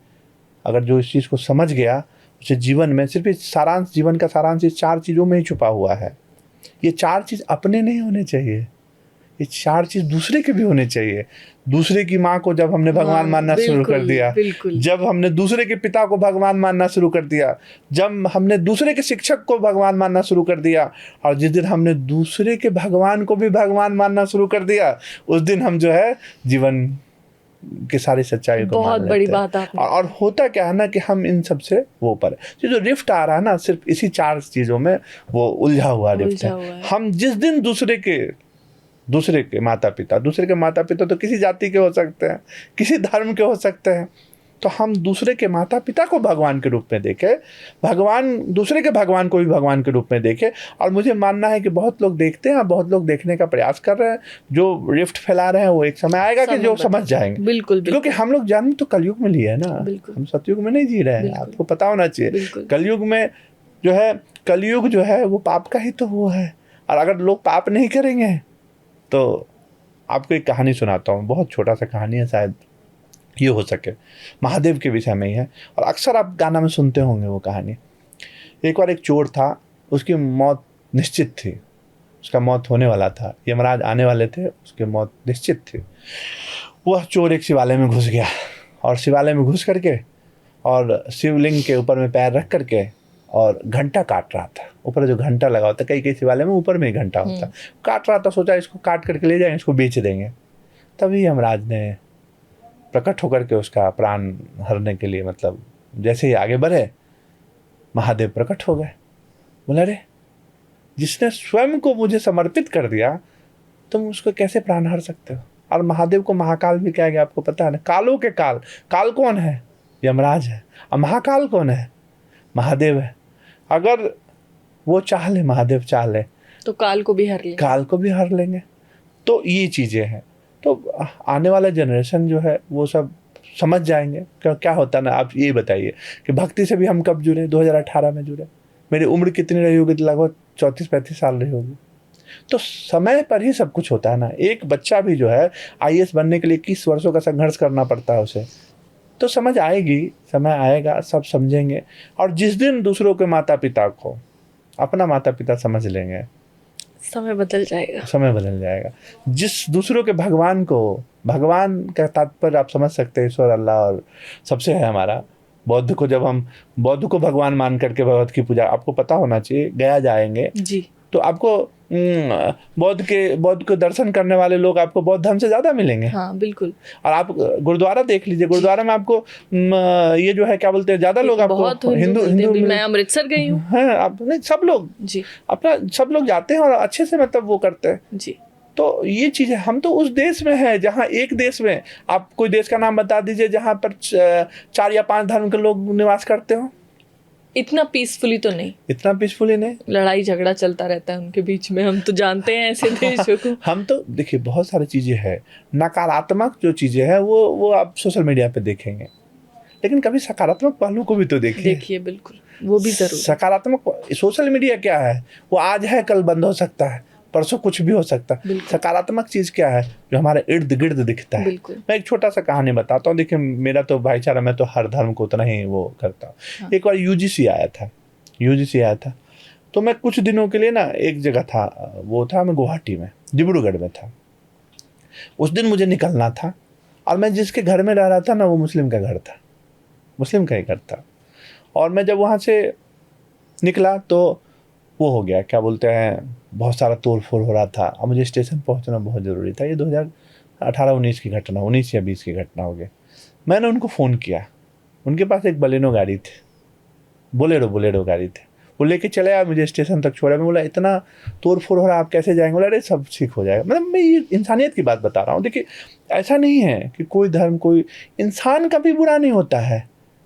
अगर जो इस चीज़ को समझ गया, उसे जीवन में सिर्फ सारांश, जीवन का सारांश इस 4 चीज़ों में ही छुपा हुआ है। ये 4 चीज़ अपने नहीं होने चाहिए, ये 4 चीज़ दूसरे के भी होने चाहिए। दूसरे की माँ को जब हमने भगवान मानना शुरू कर दिया, जब हमने दूसरे के पिता को भगवान मानना शुरू कर दिया, जब हमने दूसरे के शिक्षक को भगवान मानना शुरू कर दिया, और जिस दिन हमने दूसरे के भगवान को भी भगवान मानना शुरू कर दिया, उस दिन हम जो है जीवन की सारी सच्चाई को मान लेते हैं। बहुत बड़ी बात आपने। और होता क्या है ना कि हम इन सब से वो पर जो रिफ्ट आ रहा है ना, सिर्फ इसी 4 चीज़ों में वो उलझा हुआ रिफ्ट है। हम जिस दिन दूसरे के माता पिता तो किसी जाति के हो सकते हैं, किसी धर्म के हो सकते हैं, तो हम दूसरे के माता पिता को भगवान के रूप में देखें, दूसरे के भगवान को भी भगवान के रूप में देखें। और मुझे मानना है कि बहुत लोग देखते हैं, बहुत लोग देखने का प्रयास कर रहे हैं, जो रिफ्ट फैला रहे हैं वो एक समय आएगा कि जो समझ जाएंगे। बिल्कुल, क्योंकि हम लोग जन्म तो कलयुग में लिए है ना, हम सतयुग में नहीं जी रहे हैं, आपको पता होना चाहिए। कलयुग में जो है, कलयुग जो है वो पाप का ही तो वो है। और अगर लोग पाप नहीं करेंगे तो आपको एक कहानी सुनाता हूँ, बहुत छोटा सा कहानी है, शायद ये हो सके, महादेव के विषय में ही है, और अक्सर आप गाना में सुनते होंगे वो कहानी। एक बार एक चोर था, उसकी मौत निश्चित थी, उसका मौत होने वाला था, यमराज आने वाले थे, उसकी मौत निश्चित थी। वह चोर एक शिवालय में घुस गया, और शिवालय में घुस करके और शिवलिंग के ऊपर में पैर रख करके और घंटा काट रहा था। ऊपर जो घंटा लगा होता, कई कई शिवालय में ऊपर में ही घंटा होता, काट रहा था। सोचा इसको काट करके ले जाएंगे, इसको बेच देंगे। तभी यमराज ने प्रकट होकर के उसका प्राण हरने के लिए, मतलब जैसे ही आगे बढ़े, महादेव प्रकट हो गए। बोला, अरे जिसने स्वयं को मुझे समर्पित कर दिया, तुम उसको कैसे प्राण हर सकते हो? और महादेव को महाकाल भी कहा गया, आपको पता है ना। कालों के काल, काल कौन है? यमराज है। और महाकाल कौन है? महादेव है। अगर वो चाह ले, महादेव चाह ले, तो काल को भी हर लेंगे। तो ये चीज़ें हैं। तो आने वाला जनरेशन जो है वो सब समझ जाएंगे क्या होता है ना। आप ये बताइए कि भक्ति से भी हम कब जुड़े? 2018 में जुड़े। मेरी उम्र कितनी रही होगी? लगभग 34-35 साल रही होगी। तो समय पर ही सब कुछ होता है ना। एक बच्चा भी जो है IAS बनने के लिए 21 वर्षों का संघर्ष करना पड़ता है उसे। तो समझ आएगी, समय आएगा, सब समझेंगे। और जिस दिन दूसरों के माता पिता को अपना माता पिता समझ लेंगे, समय बदल जाएगा। जिस दूसरों के भगवान को, भगवान का तात्पर्य आप समझ सकते हैं, ईश्वर, अल्लाह, और सबसे है हमारा बौद्ध को। जब हम बौद्ध को भगवान मान करके भगवत की पूजा, आपको पता होना चाहिए, गया जाएंगे जी, तो आपको बौद्ध को दर्शन करने वाले लोग आपको बौद्ध धर्म से ज्यादा मिलेंगे। हाँ, बिल्कुल। और आप गुरुद्वारा देख लीजिए, गुरुद्वारा में आपको ये जो है क्या बोलते हैं, ज्यादा लोग आपको हिंदू। मैं अमृतसर गई हूँ, आप नहीं, सब लोग जी अपना, सब लोग जाते हैं और अच्छे से मतलब वो करते हैं जी। तो ये चीज है। हम तो उस देश में है जहाँ, एक देश में, आप कोई देश का नाम बता दीजिए जहाँ पर 4 या 5 धर्म के लोग निवास करते हो। इतना पीसफुली नहीं, लड़ाई झगड़ा चलता रहता है उनके बीच में। हम तो जानते हैं ऐसे देशों को। हम तो देखिए, बहुत सारी चीजें हैं नकारात्मक जो चीजें हैं वो आप सोशल मीडिया पे देखेंगे, लेकिन कभी सकारात्मक पहलू को भी तो देखिए। बिल्कुल, वो भी जरूर। सकारात्मक सोशल मीडिया क्या है? वो आज है, कल बंद हो सकता है, परसों कुछ भी हो सकता है। सकारात्मक चीज क्या है? जो हमारे इर्द गिर्द दिखता है। मैं एक छोटा सा कहानी बताता हूँ। देखिए, मेरा तो भाईचारा, मैं तो हर धर्म को उतना ही वो करता हूँ। हाँ। एक बार UGC आया था, तो मैं कुछ दिनों के लिए ना एक जगह था, वो था, मैं गुवाहाटी में, डिब्रूगढ़ में था। उस दिन मुझे निकलना था, और मैं जिसके घर में रह रहा था ना, वो मुस्लिम का ही घर था। और मैं जब वहाँ से निकला तो वो हो गया, क्या बोलते हैं, बहुत सारा तोड़ फोड़ हो रहा था। अब मुझे स्टेशन पहुंचना बहुत ज़रूरी था। ये 2018-19 की घटना, 19 या 20 की घटना हो गई। मैंने उनको फ़ोन किया, उनके पास एक बोलेरो गाड़ी थी, वो लेके चले आया, मुझे स्टेशन तक छोड़ा। मैं बोला, इतना तोड़ फोड़ हो रहा है, आप कैसे जाएंगे? बोला, अरे सब ठीक हो जाएगा। मतलब मैं ये इंसानियत की बात बता रहा हूँ। देखिए, ऐसा नहीं है कि कोई धर्म, कोई इंसान कभी बुरा नहीं होता है।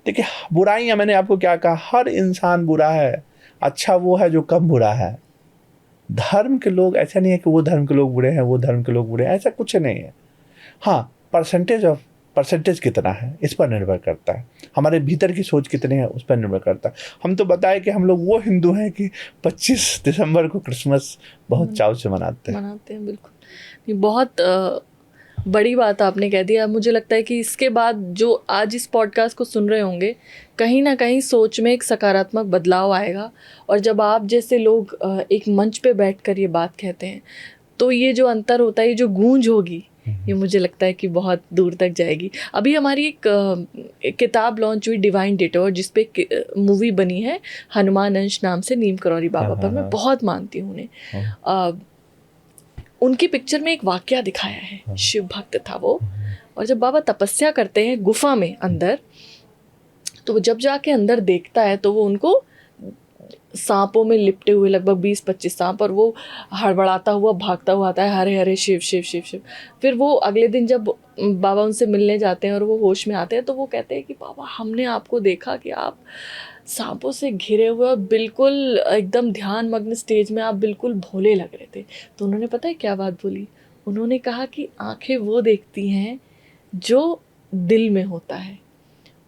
देखिए, बुराइयाँ, मैंने आपको क्या कहा, हर इंसान बुरा है, अच्छा वो है जो कम बुरा है। धर्म के लोग, ऐसा नहीं है कि वो धर्म के लोग बुरे हैं, वो धर्म के लोग बुरे हैं, ऐसा कुछ नहीं है। हाँ, परसेंटेज कितना है इस पर निर्भर करता है, हमारे भीतर की सोच कितनी है उस पर निर्भर करता है। हम तो बताए कि हम लोग वो हिंदू हैं कि 25 दिसंबर को क्रिसमस बहुत चाव से मनाते हैं। बिल्कुल, बहुत बड़ी बात आपने कह दिया। मुझे लगता है कि इसके बाद जो आज इस पॉडकास्ट को सुन रहे होंगे, कहीं ना कहीं सोच में एक सकारात्मक बदलाव आएगा। और जब आप जैसे लोग एक मंच पे बैठकर ये बात कहते हैं, तो ये जो अंतर होता है, ये जो गूंज होगी, ये मुझे लगता है कि बहुत दूर तक जाएगी। अभी हमारी एक किताब लॉन्च हुई, डिवाइन डिटोर, जिसपे मूवी बनी है हनुमान अंश नाम से, नीम करौरी बाबा पर। मैं बहुत मानती हूँ उन्हें। उनकी पिक्चर में एक वाकया दिखाया है, शिव भक्त था वो, और जब बाबा तपस्या करते हैं गुफा में अंदर, तो वो जब जाके अंदर देखता है तो वो उनको सांपों में लिपटे हुए लगभग 20-25 सांप, और वो हड़बड़ाता हुआ भागता हुआ आता है, हरे हरे शिव शिव शिव शिव। फिर वो अगले दिन जब बाबा उनसे मिलने जाते हैं और वो होश में आते हैं, तो वो कहते हैं कि बाबा हमने आपको देखा कि आप सांपों से घिरे हुए और बिल्कुल एकदम ध्यान मग्न स्टेज में आप बिल्कुल भोले लग रहे थे। तो उन्होंने पता है क्या बात बोली? उन्होंने कहा कि आंखें वो देखती हैं जो दिल में होता है,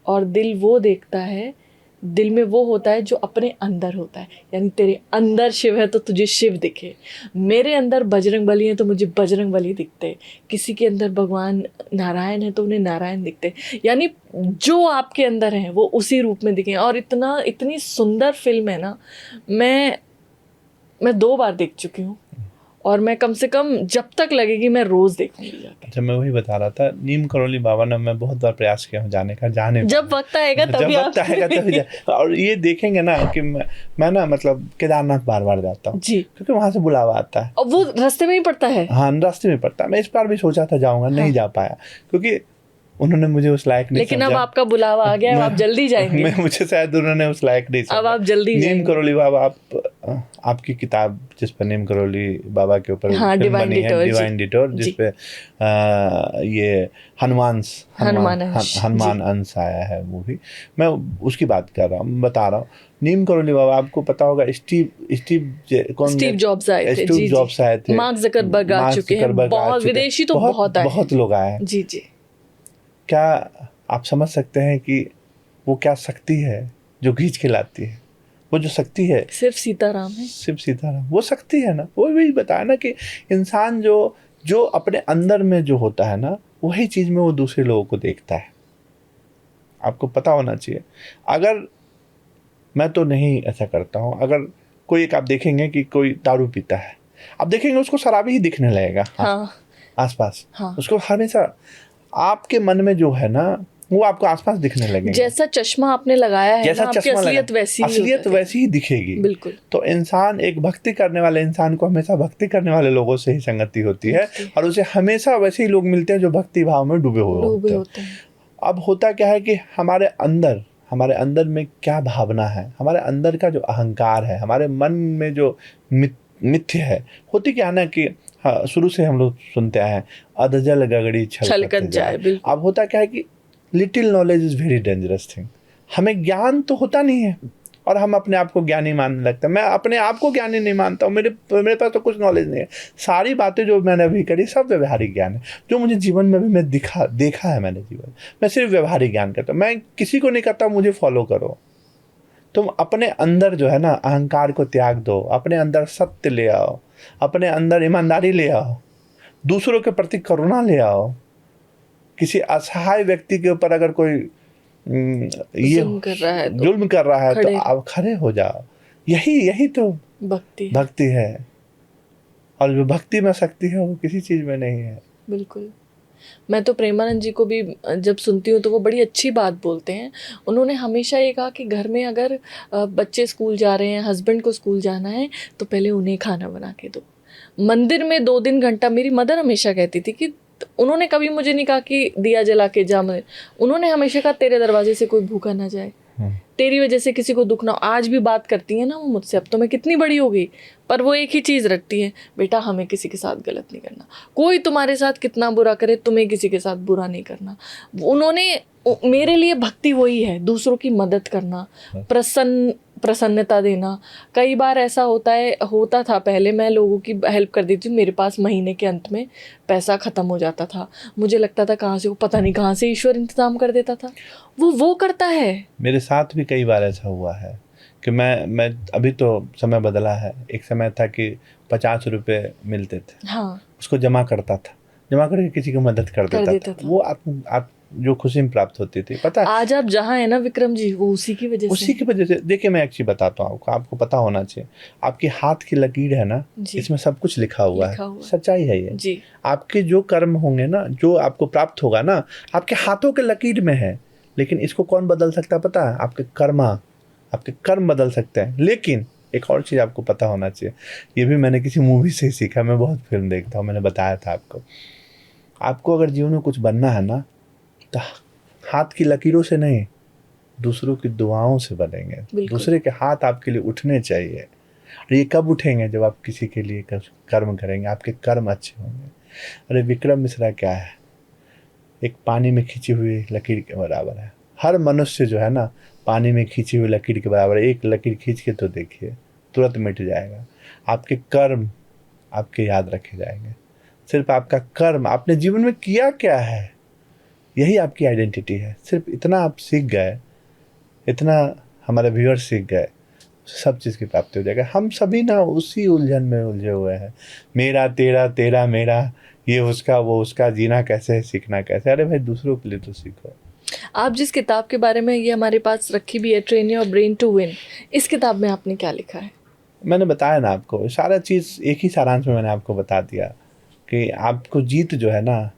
और दिल वो देखता है, दिल में वो होता है जो अपने अंदर होता है। यानी तेरे अंदर शिव है तो तुझे शिव दिखे, मेरे अंदर बजरंग बली है तो मुझे बजरंग बली दिखते, किसी के अंदर भगवान नारायण है तो उन्हें नारायण दिखते। यानी जो आपके अंदर है वो उसी रूप में दिखे। और इतनी सुंदर फिल्म है ना, मैं 2 बार देख चुकी हूँ, और मैं कम से कम जब तक लगेगी मैं रोज देखूंगी जाके। अच्छा, मैं वही बता रहा था, नीम करौली बाबा ने मैं बहुत बार प्रयास किया हूँ जाने का, जब वक्त आएगा तभी और ये देखेंगे ना कि मैं ना मतलब केदारनाथ बार बार जाता हूँ जी, क्योंकि वहां से बुलावा आता है। और वो रास्ते में ही पड़ता है। हाँ, रास्ते में पड़ता है। मैं इस बार भी सोचा था जाऊंगा, नहीं जा पाया क्योंकि उन्होंने मुझे उस लायक नहीं लेकिन अब समझा। आपका बुलावा आ गया है, आप जल्दी जाएंगे। मुझे शायद उन्होंने उस लायक नहीं समझा। अब आप जल्दी नीम जाएंगे। करौली बाबा, आपकी किताब जिस पर नीम करौली बाबा के ऊपर हाँ, फिल्म डिवाइन बनी है, डिटोर, डिवाइन डिटोर, जी। जिस पे ये हनुमान अंश, हनुमान अंश आया है मूवी, मैं उसकी बात कर रहा हूँ, बता रहा हूँ। नीम करौली बाबा, आपको पता होगा स्टीव जॉब्स आए थे, स्टीव जॉब्स आए थे, मार्क ज़करबर्ग आ चुके हैं, बहुत विदेशी तो बहुत आए हैं। बहुत लोग आए हैं। जी जी। क्या आप समझ सकते हैं कि वो क्या शक्ति है जो खींच के लाती है? वो जो शक्ति है सिर्फ सीताराम है। सिर्फ सीताराम, वो शक्ति है ना। वो भी बताया ना कि इंसान जो अपने अंदर में जो होता है ना, वही चीज में वो दूसरे लोगों को देखता है। आपको पता होना चाहिए। अगर मैं तो नहीं ऐसा करता हूँ, अगर कोई एक आप देखेंगे कि कोई दारू पीता है, आप देखेंगे उसको शराबी ही दिखने लगेगा। हाँ, आसपास हाँ। उसको हमेशा आपके मन में जो है ना, वो आपको आसपास दिखने लगेगा। जैसा चश्मा आपने लगाया है जैसा ना, आपकी चश्मा असलियत वैसी ही असलियत होती है। वैसी ही दिखेगी। बिल्कुल। तो इंसान, एक भक्ति करने वाले इंसान को हमेशा भक्ति करने वाले लोगों से ही संगति होती है, और उसे हमेशा वैसे ही लोग मिलते हैं जो भक्ति भाव में डूबे हुए होते हैं। अब होता क्या है कि हमारे अंदर में क्या भावना है, हमारे अंदर का जो अहंकार है, हमारे मन में जो मिथ्य है, होती क्या ना कि हाँ, शुरू से हम लोग सुनते आए हैं, अधजल गगड़ी छलकत जाए। अब होता क्या है कि little knowledge is very dangerous thing. हमें ज्ञान तो होता नहीं है और हम अपने आप को ज्ञानी मानने लगते हैं। मैं अपने आप को ज्ञानी नहीं मानता हूँ, मेरे पास तो कुछ नॉलेज नहीं है। सारी बातें जो मैंने अभी करी सब व्यवहारिक ज्ञान है, जो मुझे जीवन में भी मैं देखा है मैंने जीवन। मैं सिर्फ व्यवहारिक ज्ञान करता हूँ, मैं किसी को नहीं कहता मुझे फॉलो करो। तुम अपने अंदर जो है ना अहंकार को त्याग दो, अपने अंदर सत्य ले आओ, अपने अंदर ईमानदारी ले आओ, दूसरों के प्रति करुणा ले आओ। किसी असहाय व्यक्ति के ऊपर अगर कोई ये जुल्म कर रहा है तो आप खड़े हो जाओ। यही तो भक्ति है। और जो भक्ति में शक्ति है वो किसी चीज में नहीं है। बिल्कुल। मैं तो प्रेमानंद जी को भी जब सुनती हूँ तो वो बड़ी अच्छी बात बोलते हैं। उन्होंने हमेशा ये कहा कि घर में अगर बच्चे स्कूल जा रहे हैं, हस्बैंड को स्कूल जाना है, तो पहले उन्हें खाना बना के दो। मंदिर में 2-3 घंटा, मेरी मदर हमेशा कहती थी कि उन्होंने कभी मुझे नहीं कहा कि दिया जला के जा, उन्होंने हमेशा कहा तेरे दरवाजे से कोई भूखा ना जाए, तेरी वजह से किसी को दुख ना हो। आज भी बात करती है ना वो मुझसे, अब तो मैं कितनी बड़ी हो गई, पर वो एक ही चीज़ रखती है, बेटा हमें किसी के साथ गलत नहीं करना, कोई तुम्हारे साथ कितना बुरा करे तुम्हें किसी के साथ बुरा नहीं करना। उन्होंने मेरे लिए भक्ति वही है, दूसरों की मदद करना, प्रसन्नता देना। कई बार ऐसा होता था पहले, मैं लोगों की हेल्प कर देती हूँ, मेरे पास महीने के अंत में पैसा ख़त्म हो जाता था, मुझे लगता था कहाँ से, वो पता नहीं कहाँ से ईश्वर इंतज़ाम कर देता था। वो करता है। मेरे साथ भी कई बार ऐसा हुआ है कि मैं अभी तो समय बदला है, एक समय था कि 50 रुपये मिलते थे, हाँ, उसको जमा करके किसी की मदद कर देता था। वो आप जो खुशी में प्राप्त होती थी, पता है आज आप जहाँ है ना विक्रम जी, वो उसी की वजह से। देखिए मैं एक चीज बताता हूँ आपको पता होना चाहिए, आपके हाथ की लकीर है ना, इसमें सब कुछ लिखा हुआ है। सच्चाई है ये जी। आपके जो कर्म होंगे ना, जो आपको प्राप्त होगा ना, आपके हाथों के लकीर में है। लेकिन इसको कौन बदल सकता है पता है? आपके कर्म बदल सकते हैं। लेकिन एक और चीज़ आपको पता होना चाहिए, ये भी मैंने किसी मूवी से सीखा, मैं बहुत फिल्म देखता हूँ, मैंने बताया था आपको अगर जीवन में कुछ बनना है ना, तो हाथ की लकीरों से नहीं, दूसरों की दुआओं से बनेंगे। बिल्कुल। दूसरे के हाथ आपके लिए उठने चाहिए। और ये कब उठेंगे? जब आप किसी के लिए कर्म करेंगे, आपके कर्म अच्छे होंगे। अरे विक्रम मिश्रा क्या है? एक पानी में खींची हुई लकीर के बराबर है। हर मनुष्य जो है ना, पानी में खींची हुई लकीर के बराबर है। एक लकीर खींच के तो देखिए, तुरंत मिट जाएगा। आपके कर्म आपके याद रखे जाएंगे। सिर्फ आपका कर्म, आपने जीवन में किया क्या है, यही आपकी आइडेंटिटी है। सिर्फ इतना आप सीख गए, इतना हमारे व्यूअर्स सीख गए, सब चीज़ की प्राप्ति हो जाएगा। हम सभी ना उसी उलझन में उलझे हुए हैं। मेरा तेरा, तेरा मेरा, ये उसका वो उसका, जीना कैसे है, सीखना कैसे। अरे भाई दूसरों के लिए तो सीखो। आप जिस किताब के बारे में ये हमारे पास रखी भी है, train your brain to win, इस किताब में आपने क्या लिखा है? मैंने बताया ना आपको, सारा चीज़ एक ही सारांश में मैंने आपको बता दिया कि आपको जीत जो है ना,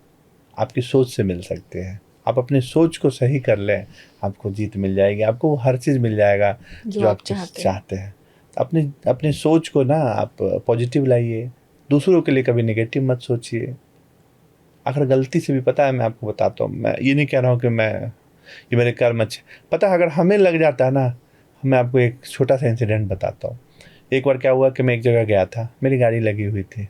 आपकी सोच से मिल सकते हैं। आप अपनी सोच को सही कर लें, आपको जीत मिल जाएगी। आपको वो हर चीज़ मिल जाएगा जो आप चाहते हैं। अपनी अपनी सोच को ना आप पॉजिटिव लाइए। दूसरों के लिए कभी नेगेटिव मत सोचिए। अगर गलती से भी, पता है मैं आपको बताता हूँ, मैं ये नहीं कह रहा हूँ कि ये मेरे कर्म अच्छे, पता है अगर हमें लग जाता है ना, मैं आपको एक छोटा सा इंसिडेंट बताता हूँ। एक बार क्या हुआ कि मैं एक जगह गया था, मेरी गाड़ी लगी हुई थी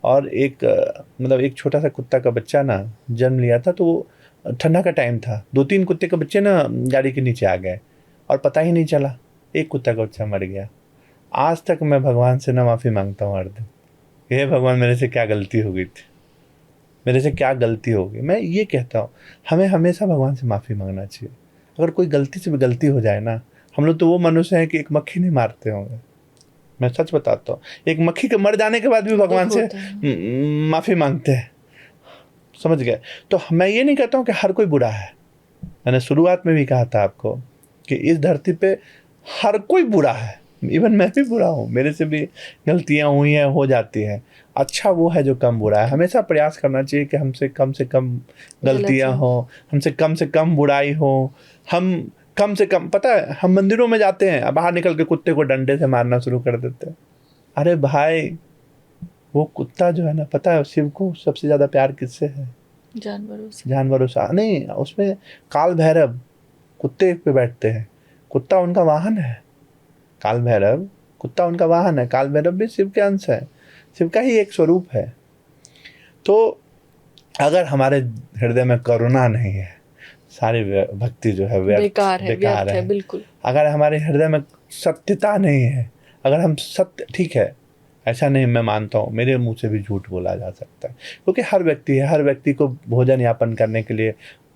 और एक छोटा सा कुत्ता का बच्चा ना जन्म लिया था। तो ठंडा का टाइम था, 2-3 कुत्ते के बच्चे ना गाड़ी के नीचे आ गए और पता ही नहीं चला, एक कुत्ता का बच्चा मर गया। आज तक मैं भगवान से ना माफ़ी मांगता हूँ हर दिन, हे भगवान मेरे से क्या गलती हो गई थी, मेरे से क्या गलती हो गई। मैं ये कहता हूँ, हमें हमेशा भगवान से माफ़ी मांगना चाहिए। अगर कोई गलती से भी गलती हो जाए ना, हम लोग तो वो मनुष्य हैं कि एक मक्खी नहीं मारते होंगे। मैं सच बताता हूँ, एक मक्खी के मर जाने के बाद भी भगवान से माफ़ी मांगते हैं। समझ गए? तो मैं ये नहीं कहता हूँ कि हर कोई बुरा है। मैंने शुरुआत में भी कहा था आपको कि इस धरती पे हर कोई बुरा है, इवन मैं भी बुरा हूँ, मेरे से भी गलतियाँ हुई हैं, हो जाती हैं। अच्छा वो है जो कम बुरा है। हमेशा प्रयास करना चाहिए कि हमसे कम गलतियाँ हो, हमसे कम बुराई हो, हम कम से कम। पता है हम मंदिरों में जाते हैं, बाहर निकल के कुत्ते को डंडे से मारना शुरू कर देते हैं। अरे भाई वो कुत्ता जो है ना, पता है शिव को सबसे ज़्यादा प्यार किससे है? जानवरों से नहीं, उसमें काल भैरव कुत्ते पे बैठते हैं, कुत्ता उनका वाहन है। काल भैरव कुत्ता उनका वाहन है। काल भैरव भी शिव के अंश है, शिव का ही एक स्वरूप है। तो अगर हमारे हृदय में करुणा नहीं है, सारी भक्ति जो है बेकार है। बिल्कुल। अगर हमारे हृदय में सत्यता नहीं है, अगर हम सत्य, ठीक है ऐसा नहीं, मैं मानता हूँ मेरे मुंह से भी झूठ बोला जा सकता है, क्योंकि हर व्यक्ति को भोजन यापन करने के लिए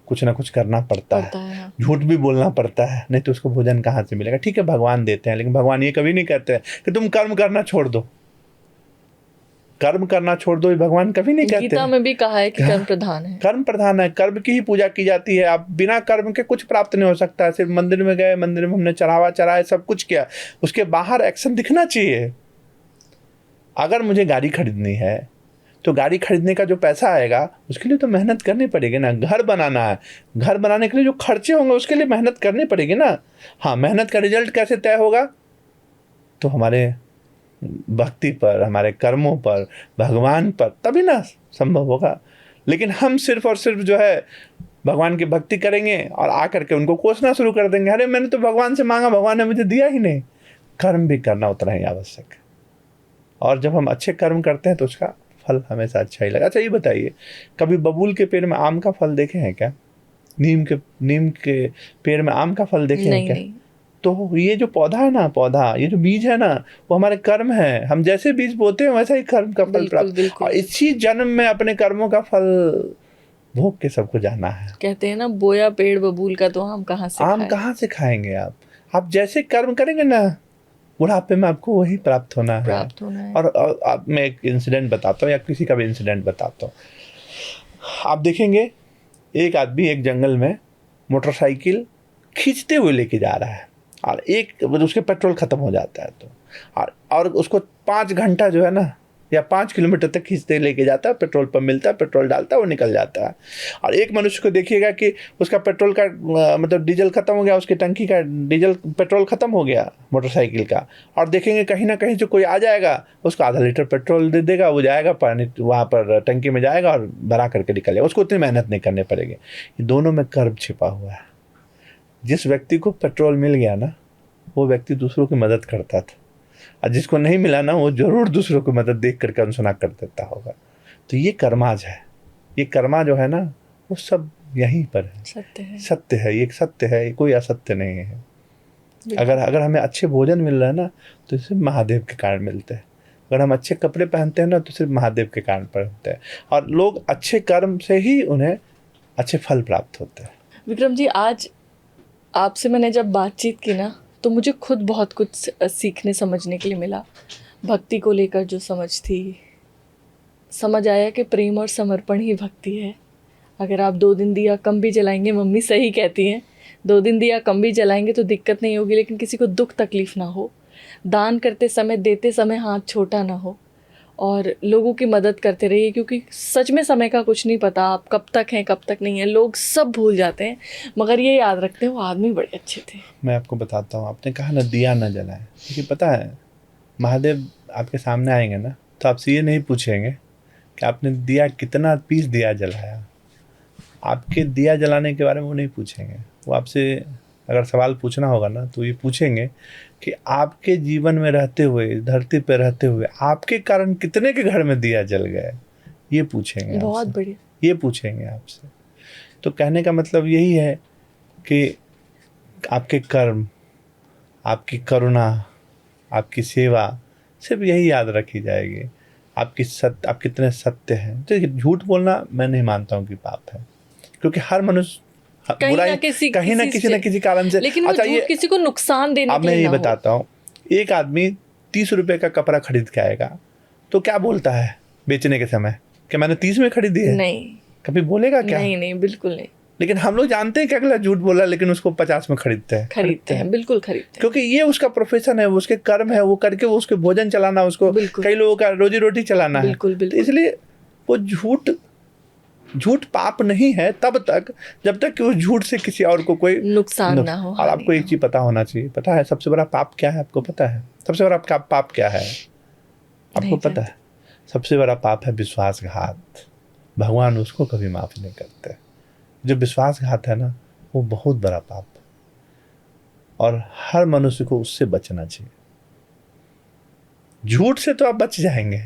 कुछ ना कुछ करना पड़ता है। झूठ भी बोलना पड़ता है, नहीं तो उसको भोजन कहाँ से मिलेगा? ठीक है भगवान देते हैं, लेकिन भगवान ये कभी नहीं कहते हैं कि तुम कर्म करना छोड़ दो, कर्म करना छोड़ दो। भगवान कभी नहीं कहते। गीता में भी कहा है कि कर्म प्रधान है। कर्म प्रधान है, कर्म की ही पूजा की जाती है। आप बिना कर्म के कुछ प्राप्त नहीं हो सकता है। सिर्फ मंदिर में गए, मंदिर में हमने चढ़ाया, सब कुछ किया, उसके बाहर एक्शन दिखना चाहिए। अगर मुझे गाड़ी खरीदनी है तो गाड़ी खरीदने का जो पैसा आएगा उसके लिए तो मेहनत करनी पड़ेगी ना। घर बनाना है, घर बनाने के लिए जो खर्चे होंगे उसके लिए मेहनत करनी पड़ेगी ना। हाँ, मेहनत का रिजल्ट कैसे तय होगा? तो हमारे भक्ति पर, हमारे कर्मों पर, भगवान पर, तभी ना संभव होगा। लेकिन हम सिर्फ और सिर्फ जो है भगवान की भक्ति करेंगे और आकर के उनको कोसना शुरू कर देंगे, अरे मैंने तो भगवान से मांगा, भगवान ने मुझे दिया ही नहीं। कर्म भी करना उतना ही आवश्यक है, और जब हम अच्छे कर्म करते हैं तो उसका फल हमेशा अच्छा ही लगा। अच्छा ये बताइए, कभी बबूल के पेड़ में आम का फल देखे हैं क्या? नीम के पेड़ में आम का फल देखे हैं क्या? नहीं। तो ये जो पौधा है ना, ये जो बीज है ना, वो हमारे कर्म है। हम जैसे बीज बोते हैं वैसा ही कर्म का फल प्राप्त, और इसी जन्म में अपने कर्मों का फल भोग के सबको जाना है। कहते हैं ना, बोया पेड़ बबूल का तो आम कहाँ से खाएंगे आप जैसे कर्म करेंगे ना, बुढ़ापे में आपको वही प्राप्त होना है। और मैं एक इंसिडेंट बताता हूँ, या किसी का भी इंसिडेंट बताता हूँ। आप देखेंगे एक आदमी एक जंगल में मोटरसाइकिल खींचते हुए लेके जा रहा है, और उसके पेट्रोल ख़त्म हो जाता है, तो और उसको 5 घंटा जो है ना, या 5 किलोमीटर तक खींचते लेके जाता है। पेट्रोल पंप मिलता है, पेट्रोल डालता है, वो निकल जाता है। और एक मनुष्य को देखिएगा कि उसका पेट्रोल का मतलब डीजल ख़त्म हो गया, उसकी टंकी का पेट्रोल ख़त्म हो गया मोटरसाइकिल का, और देखेंगे कहीं ना कहीं जो कोई आ जाएगा उसको आधा लीटर पेट्रोल दे देगा, वो जाएगा पानी वहाँ पर टंकी में जाएगा और भरा करके निकल जाएगा, उसको उतनी मेहनत नहीं करनी पड़ेगी। ये दोनों में कर्म छिपा हुआ है। जिस व्यक्ति को पेट्रोल मिल गया ना, वो व्यक्ति दूसरों की मदद करता था, और जिसको नहीं मिला ना, वो जरूर दूसरों की मदद देख करके अनसुना कर देता होगा। तो ये कर्माज है, ये कर्मा जो है ना, वो सब यहीं पर है। सत्य है। सत्य है, ये एक सत्य है, ये कोई असत्य नहीं है। बिल्कुल। अगर हमें अच्छे भोजन मिल रहा है ना, तो सिर्फ महादेव के कारण मिलते हैं। अगर हम अच्छे कपड़े पहनते हैं ना, तो सिर्फ महादेव के कारण पहनते हैं। और लोग अच्छे कर्म से ही उन्हें अच्छे फल प्राप्त होते हैं। विक्रम जी, आज आपसे मैंने जब बातचीत की ना, तो मुझे खुद बहुत कुछ सीखने समझने के लिए मिला। भक्ति को लेकर जो समझ थी, समझ आया कि प्रेम और समर्पण ही भक्ति है। अगर आप 2 दिन दिया कम भी जलाएंगे, मम्मी सही कहती हैं, 2 दिन दिया कम भी जलाएंगे तो दिक्कत नहीं होगी, लेकिन किसी को दुख तकलीफ ना हो। दान करते समय, देते समय हाथ छोटा ना हो, और लोगों की मदद करते रहिए, क्योंकि सच में समय का कुछ नहीं पता, आप कब तक हैं कब तक नहीं है, लोग सब भूल जाते हैं। मगर ये याद रखते हैं वो आदमी बड़े अच्छे थे। मैं आपको बताता हूँ, आपने कहा ना दिया ना जलाएं, क्योंकि पता है महादेव आपके सामने आएंगे ना, तो आपसे ये नहीं पूछेंगे कि आपने दिया कितना पीस दिया जलाया। आपके दिया जलाने के बारे में वो नहीं पूछेंगे। वो आपसे अगर सवाल पूछना होगा ना, तो ये पूछेंगे कि आपके जीवन में रहते हुए, धरती पर रहते हुए, आपके कारण कितने के घर में दिया जल गए, ये पूछेंगे। बहुत आपसे बढ़िया। ये पूछेंगे आपसे। तो कहने का मतलब यही है कि आपके कर्म, आपकी करुणा, आपकी सेवा, सिर्फ यही याद रखी जाएगी। आप कितने सत्य हैं। तो झूठ बोलना मैं नहीं मानता हूँ कि पाप है, क्योंकि हर मनुष्य कहीं बुराई ना किसी न किसी कारण से। लेकिन वो अच्छा, झूठ किसी को नुकसान देने अब के मैं लिए ये ना हो। बताता हूँ, एक आदमी 30 रुपए का कपड़ा खरीद के आएगा, तो क्या बोलता है बेचने के समय कि मैंने 30 में खरीदी है? नहीं, कभी बोलेगा क्या? नहीं, बिल्कुल नहीं। लेकिन हम लोग जानते हैं कि अगला झूठ बोला, लेकिन उसको 50 में खरीदते हैं। बिल्कुल खरीदते हैं। क्योंकि ये उसका प्रोफेशन है, वो उसके कर्म है, वो करके वो उसके भोजन चलाना, उसको कई लोगों का रोजी रोटी चलाना है। बिल्कुल। तो इसलिए वो झूठ पाप नहीं है तब तक जब तक कि उस झूठ से किसी और को कोई नुकसान ना हो। और आपको एक चीज पता होना चाहिए, पता है सबसे बड़ा पाप क्या है? आपको पता है सबसे बड़ा पाप क्या है? आपको पता है? सबसे बड़ा पाप है विश्वासघात। भगवान उसको कभी माफ नहीं करते। जो विश्वासघात है ना, वो बहुत बड़ा पाप है, और हर मनुष्य को उससे बचना चाहिए। झूठ से तो आप बच जाएंगे,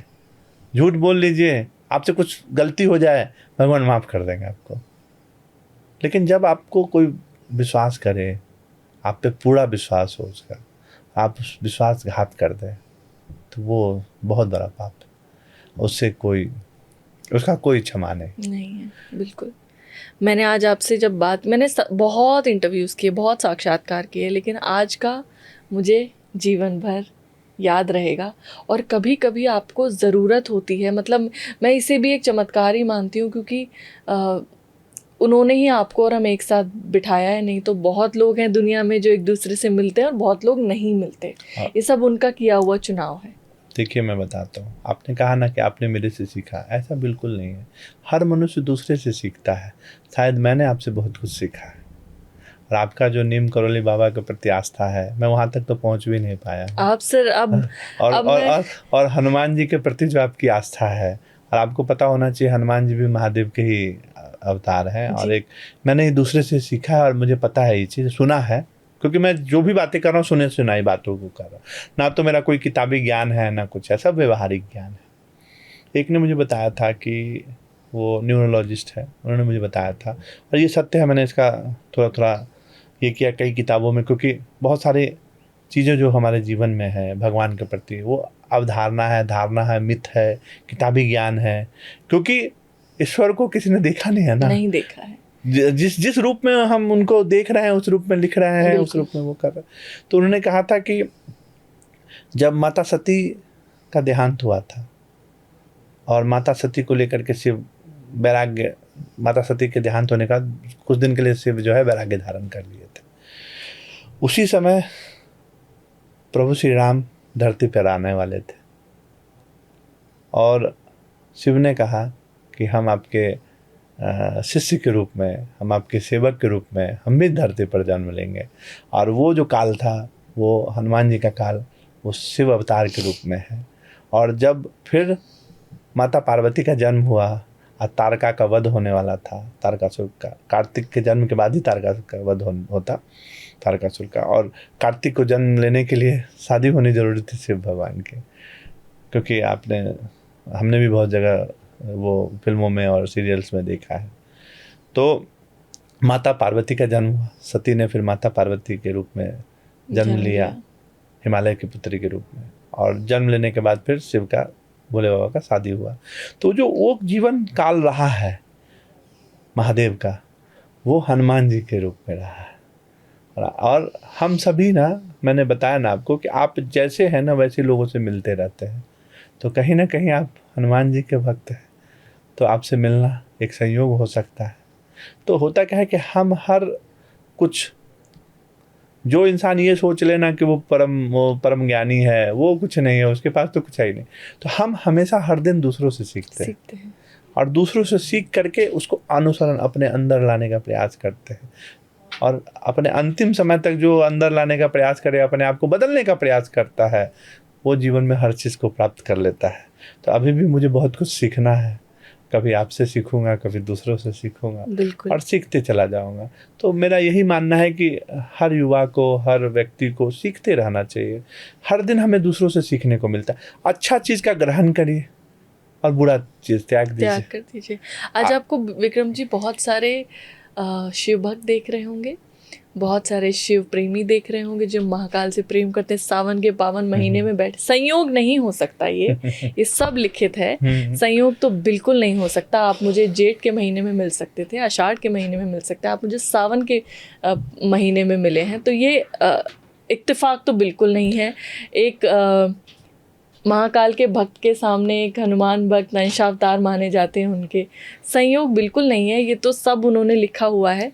झूठ बोल लीजिए, आपसे कुछ गलती हो जाए, भगवान माफ कर देंगे आपको। लेकिन जब आपको कोई विश्वास करे, आप पे पूरा विश्वास हो उसका, आप विश्वासघात कर दें, तो वो बहुत बड़ा पाप है। उसका कोई क्षमा नहीं है। बिल्कुल। मैंने आज आपसे जब मैंने बहुत इंटरव्यूज़ किए, बहुत साक्षात्कार किए, लेकिन आज का मुझे जीवन भर याद रहेगा। और कभी कभी आपको ज़रूरत होती है, मतलब मैं इसे भी एक चमत्कार ही मानती हूँ, क्योंकि उन्होंने ही आपको और हम एक साथ बिठाया है। नहीं तो बहुत लोग हैं दुनिया में जो एक दूसरे से मिलते हैं और बहुत लोग नहीं मिलते। ये सब उनका किया हुआ चुनाव है। देखिए, मैं बताता हूँ, आपने कहा ना कि आपने मेरे से सीखा, ऐसा बिल्कुल नहीं है। हर मनुष्य दूसरे से सीखता है। शायद मैंने आपसे बहुत कुछ सीखा है, और आपका जो नीम करोली बाबा के प्रति आस्था है, मैं वहाँ तक तो पहुँच भी नहीं पाया। आप सर और हनुमान जी के प्रति जो आपकी आस्था है, और आपको पता होना चाहिए हनुमान जी भी महादेव के ही अवतार हैं। और एक मैंने दूसरे से सीखा है, और मुझे पता है ये चीज़, सुना है, क्योंकि मैं जो भी बातें कर रहा हूँ सुने सुनाई बातों को कर रहा हूँ। ना तो मेरा कोई किताबी ज्ञान है, ना कुछ ऐसा व्यवहारिक ज्ञान है। एक ने मुझे बताया था कि वो न्यूरोलॉजिस्ट है, उन्होंने मुझे बताया था, और ये सत्य है। मैंने इसका थोड़ा थोड़ा ये किया कई किताबों में, क्योंकि बहुत सारी चीज़ें जो हमारे जीवन में है भगवान के प्रति, वो अवधारणा है, धारणा है, मिथ है, किताबी ज्ञान है। क्योंकि ईश्वर को किसी ने देखा नहीं है ना, नहीं देखा है। जिस रूप में हम उनको देख रहे हैं, उस रूप में लिख रहे हैं, उस रूप में वो कर रहे हैं। तो उन्होंने कहा था कि जब माता सती का देहांत हुआ था, और माता सती को लेकर के शिव वैराग्य, माता सती के देहांत होने का कुछ दिन के लिए शिव जो है वैराग्य धारण कर लिए थे। उसी समय प्रभु श्री राम धरती पर आने वाले थे, और शिव ने कहा कि हम आपके शिष्य के रूप में, हम आपके सेवक के रूप में, हम भी धरती पर जन्म लेंगे। और वो जो काल था, वो हनुमान जी का काल, वो शिव अवतार के रूप में है। और जब फिर माता पार्वती का जन्म हुआ, तारका का वध होने वाला था, तारकासुर का। कार्तिक के जन्म के बाद ही तारकासुर का वध होता, तारकासुर का। और कार्तिक को जन्म लेने के लिए शादी होनी जरूरी थी शिव भगवान के, क्योंकि हमने भी बहुत जगह वो फिल्मों में और सीरियल्स में देखा है। तो माता पार्वती का जन्म हुआ, सती ने फिर माता पार्वती के रूप में जन्म लिया, हिमालय की पुत्री के रूप में। और जन्म लेने के बाद फिर शिव का, भोले बाबा का शादी हुआ। तो जो वो जीवन काल रहा है महादेव का, वो हनुमान जी के रूप में रहा है। और हम सभी ना, मैंने बताया ना आपको कि आप जैसे हैं ना वैसे लोगों से मिलते रहते हैं, तो कहीं ना कहीं आप हनुमान जी के भक्त हैं, तो आपसे मिलना एक संयोग हो सकता है। तो होता क्या है कि हम हर कुछ, जो इंसान ये सोच लेना कि वो परम ज्ञानी है, वो कुछ नहीं है, उसके पास तो कुछ है ही नहीं। तो हम हमेशा हर दिन दूसरों से सीखते हैं और दूसरों से सीख करके उसको अनुसरण अपने अंदर लाने का प्रयास करते हैं। और अपने अंतिम समय तक जो अंदर लाने का प्रयास करे, अपने आप को बदलने का प्रयास करता है, वो जीवन में हर चीज़ को प्राप्त कर लेता है। तो अभी भी मुझे बहुत कुछ सीखना है, कभी आपसे सीखूंगा, कभी दूसरों से सीखूंगा और सीखते चला जाऊंगा। तो मेरा यही मानना है कि हर युवा को, हर व्यक्ति को सीखते रहना चाहिए। हर दिन हमें दूसरों से सीखने को मिलता है। अच्छा चीज़ का ग्रहण करिए और बुरा चीज़ त्याग कर दीजिए। आज आपको विक्रम जी बहुत सारे शिव भक्त देख रहे होंगे, बहुत सारे शिव प्रेमी देख रहे होंगे जो महाकाल से प्रेम करते हैं। सावन के पावन महीने में बैठ, संयोग नहीं हो सकता ये सब लिखित है, संयोग तो बिल्कुल नहीं हो सकता। आप मुझे जेठ के महीने में मिल सकते थे, आषाढ़ के महीने में मिल सकते हैं, आप मुझे सावन के महीने में मिले हैं, तो ये इत्तेफाक तो बिल्कुल नहीं है। एक महाकाल के भक्त के सामने एक हनुमान भक्त अंशावतार माने जाते हैं, उनके संयोग बिल्कुल नहीं है, ये तो सब उन्होंने लिखा हुआ है।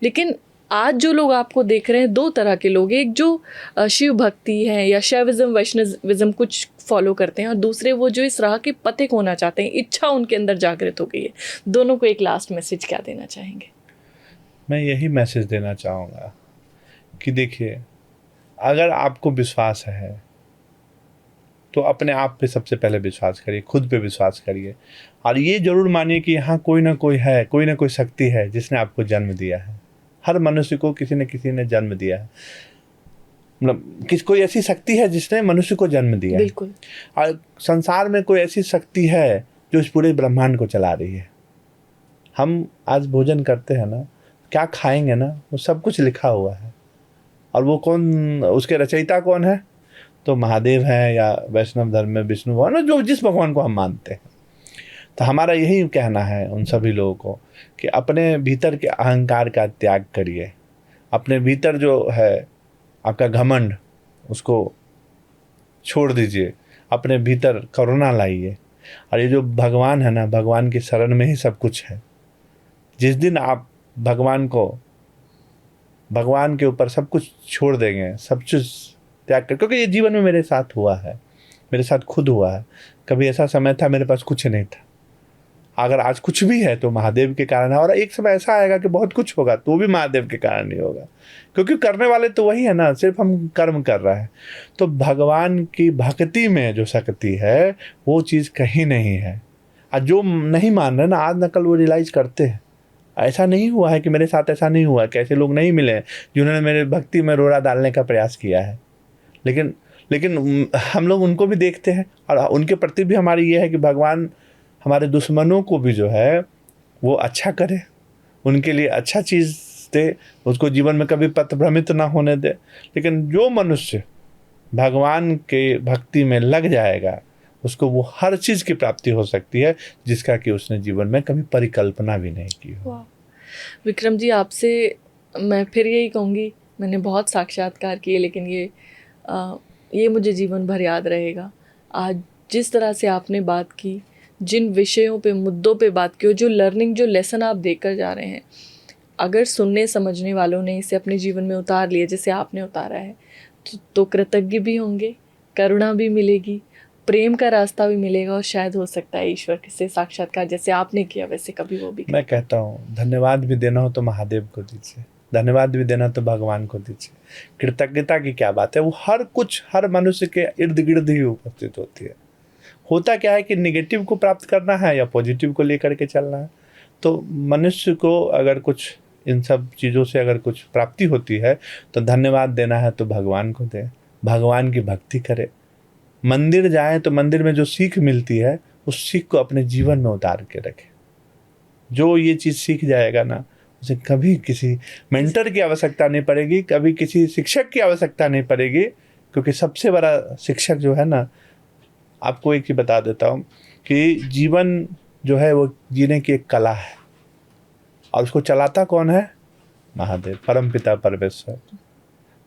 लेकिन आज जो लोग आपको देख रहे हैं, दो तरह के लोग, एक जो शिव भक्ति है या शैविज्म वैष्णविज्म कुछ फॉलो करते हैं, और दूसरे वो जो इस राह के पथिक होना चाहते हैं, इच्छा उनके अंदर जागृत हो गई है। दोनों को एक लास्ट मैसेज क्या देना चाहेंगे? मैं यही मैसेज देना चाहूँगा कि देखिए, अगर आपको विश्वास है तो अपने आप पे सबसे पहले विश्वास करिए, खुद पे विश्वास करिए, और ये जरूर मानिए कि यहाँ कोई ना कोई है, कोई ना कोई शक्ति है जिसने आपको जन्म दिया है। हर मनुष्य को किसी न किसी ने जन्म दिया है, मतलब कोई ऐसी शक्ति है जिसने मनुष्य को जन्म दिया है। बिल्कुल। और संसार में कोई ऐसी शक्ति है जो इस पूरे ब्रह्मांड को चला रही है। हम आज भोजन करते हैं ना, क्या खाएंगे ना, वो सब कुछ लिखा हुआ है। और वो कौन, उसके रचयिता कौन है? तो महादेव है, या वैष्णव धर्म में विष्णु भगवान, जो जिस भगवान को हम मानते हैं। तो हमारा यही कहना है उन सभी लोगों को कि अपने भीतर के अहंकार का त्याग करिए, अपने भीतर जो है आपका घमंड, उसको छोड़ दीजिए, अपने भीतर करुणा लाइए। और ये जो भगवान है ना, भगवान की शरण में ही सब कुछ है। जिस दिन आप भगवान के ऊपर सब कुछ छोड़ देंगे, सब कुछ त्याग कर, क्योंकि ये जीवन में मेरे साथ हुआ है, मेरे साथ खुद हुआ है। कभी ऐसा समय था मेरे पास कुछ नहीं था, अगर आज कुछ भी है तो महादेव के कारण है। और एक समय ऐसा आएगा कि बहुत कुछ होगा तो भी महादेव के कारण नहीं होगा, क्योंकि करने वाले तो वही है ना, सिर्फ हम कर्म कर रहे हैं। तो भगवान की भक्ति में जो शक्ति है वो चीज़ कहीं नहीं है। और जो नहीं मान रहे ना, आज न कल वो रियलाइज़ करते हैं। ऐसा नहीं हुआ है कि मेरे साथ ऐसा नहीं हुआ, कैसे लोग नहीं मिले जिन्होंने मेरे भक्ति में रोड़ा डालने का प्रयास किया है। लेकिन हम लोग उनको भी देखते हैं, और उनके प्रति भी हमारी ये है कि भगवान हमारे दुश्मनों को भी जो है वो अच्छा करे, उनके लिए अच्छा चीज़ दे, उसको जीवन में कभी पथभ्रमित ना होने दे। लेकिन जो मनुष्य भगवान के भक्ति में लग जाएगा, उसको वो हर चीज़ की प्राप्ति हो सकती है जिसका कि उसने जीवन में कभी परिकल्पना भी नहीं की हो। विक्रम जी, आपसे मैं फिर यही कहूँगी, मैंने बहुत साक्षात्कार किए, लेकिन ये मुझे जीवन भर याद रहेगा। आज जिस तरह से आपने बात की, जिन विषयों पे, मुद्दों पे बात की, जो लर्निंग, जो लेसन आप देकर जा रहे हैं, अगर सुनने समझने वालों ने इसे अपने जीवन में उतार लिया जैसे आपने उतारा है, तो कृतज्ञ भी होंगे, करुणा भी मिलेगी, प्रेम का रास्ता भी मिलेगा, और शायद हो सकता है ईश्वर से साक्षात्कार जैसे आपने किया वैसे कभी वो भी। मैं कहता हूँ, धन्यवाद भी देना हो तो महादेव को दीजिए, धन्यवाद भी देना तो भगवान को दीजिए। कृतज्ञता की क्या बात है, वो हर कुछ हर मनुष्य के इर्द गिर्द ही उपस्थित होती है। होता क्या है कि निगेटिव को प्राप्त करना है या पॉजिटिव को लेकर के चलना है। तो मनुष्य को अगर कुछ इन सब चीज़ों से अगर कुछ प्राप्ति होती है तो धन्यवाद देना है तो भगवान को दे, भगवान की भक्ति करे। मंदिर जाए तो मंदिर में जो सीख मिलती है उस सीख को अपने जीवन में उतार के रखे। जो ये चीज़ सीख जाएगा ना, उसे कभी किसी मेंटर की आवश्यकता नहीं पड़ेगी, कभी किसी शिक्षक की आवश्यकता नहीं पड़ेगी, क्योंकि सबसे बड़ा शिक्षक जो है ना, आपको एक ही बता देता हूँ कि जीवन जो है वो जीने की एक कला है और उसको चलाता कौन है? महादेव, परमपिता परमेश्वर।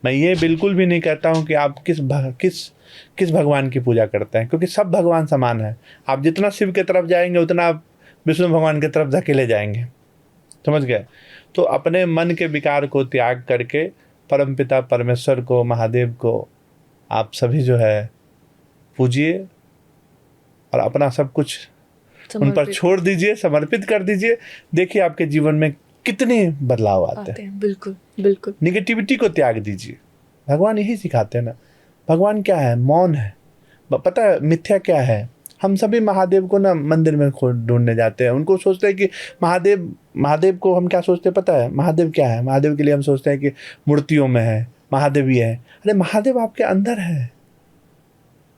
मैं ये बिल्कुल भी नहीं कहता हूँ कि आप किस भगवान की पूजा करते हैं, क्योंकि सब भगवान समान है। आप जितना शिव की तरफ जाएंगे उतना आप विष्णु भगवान की तरफ धकेले जाएंगे, समझ गए? तो अपने मन के विकार को त्याग करके परमपिता परमेश्वर को, महादेव को आप सभी जो है पूजिए और अपना सब कुछ उन पर छोड़ दीजिए, समर्पित कर दीजिए। देखिए आपके जीवन में कितने बदलाव आते हैं। बिल्कुल बिल्कुल। निगेटिविटी को त्याग दीजिए। भगवान यही सिखाते हैं ना। भगवान क्या है? मौन है। पता है मिथ्या क्या है? हम सभी महादेव को ना मंदिर में ढूंढने जाते हैं, उनको सोचते हैं कि महादेव को हम क्या सोचते हैं पता है? महादेव क्या है? महादेव के लिए हम सोचते हैं कि मूर्तियों में है, महादेव ही है। अरे महादेव आपके अंदर है,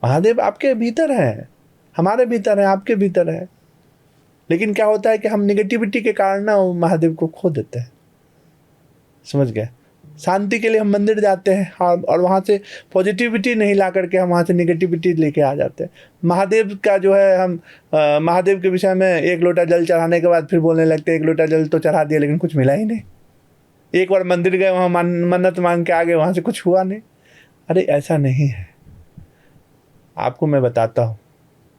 महादेव आपके भीतर है, हमारे भीतर है, आपके भीतर है। लेकिन क्या होता है कि हम निगेटिविटी के कारण ना महादेव को खो देते हैं, समझ गए? शांति के लिए हम मंदिर जाते हैं और वहाँ से पॉजिटिविटी नहीं ला करके हम वहाँ से निगेटिविटी लेके आ जाते हैं। महादेव का जो है हम महादेव के विषय में एक लोटा जल चढ़ाने के बाद फिर बोलने लगते हैं एक लोटा जल तो चढ़ा दिया लेकिन कुछ मिला ही नहीं। एक बार मंदिर गए, वहाँ मन्नत मांग के आ गए, वहाँ से कुछ हुआ नहीं। अरे ऐसा नहीं है। आपको मैं बताता हूँ,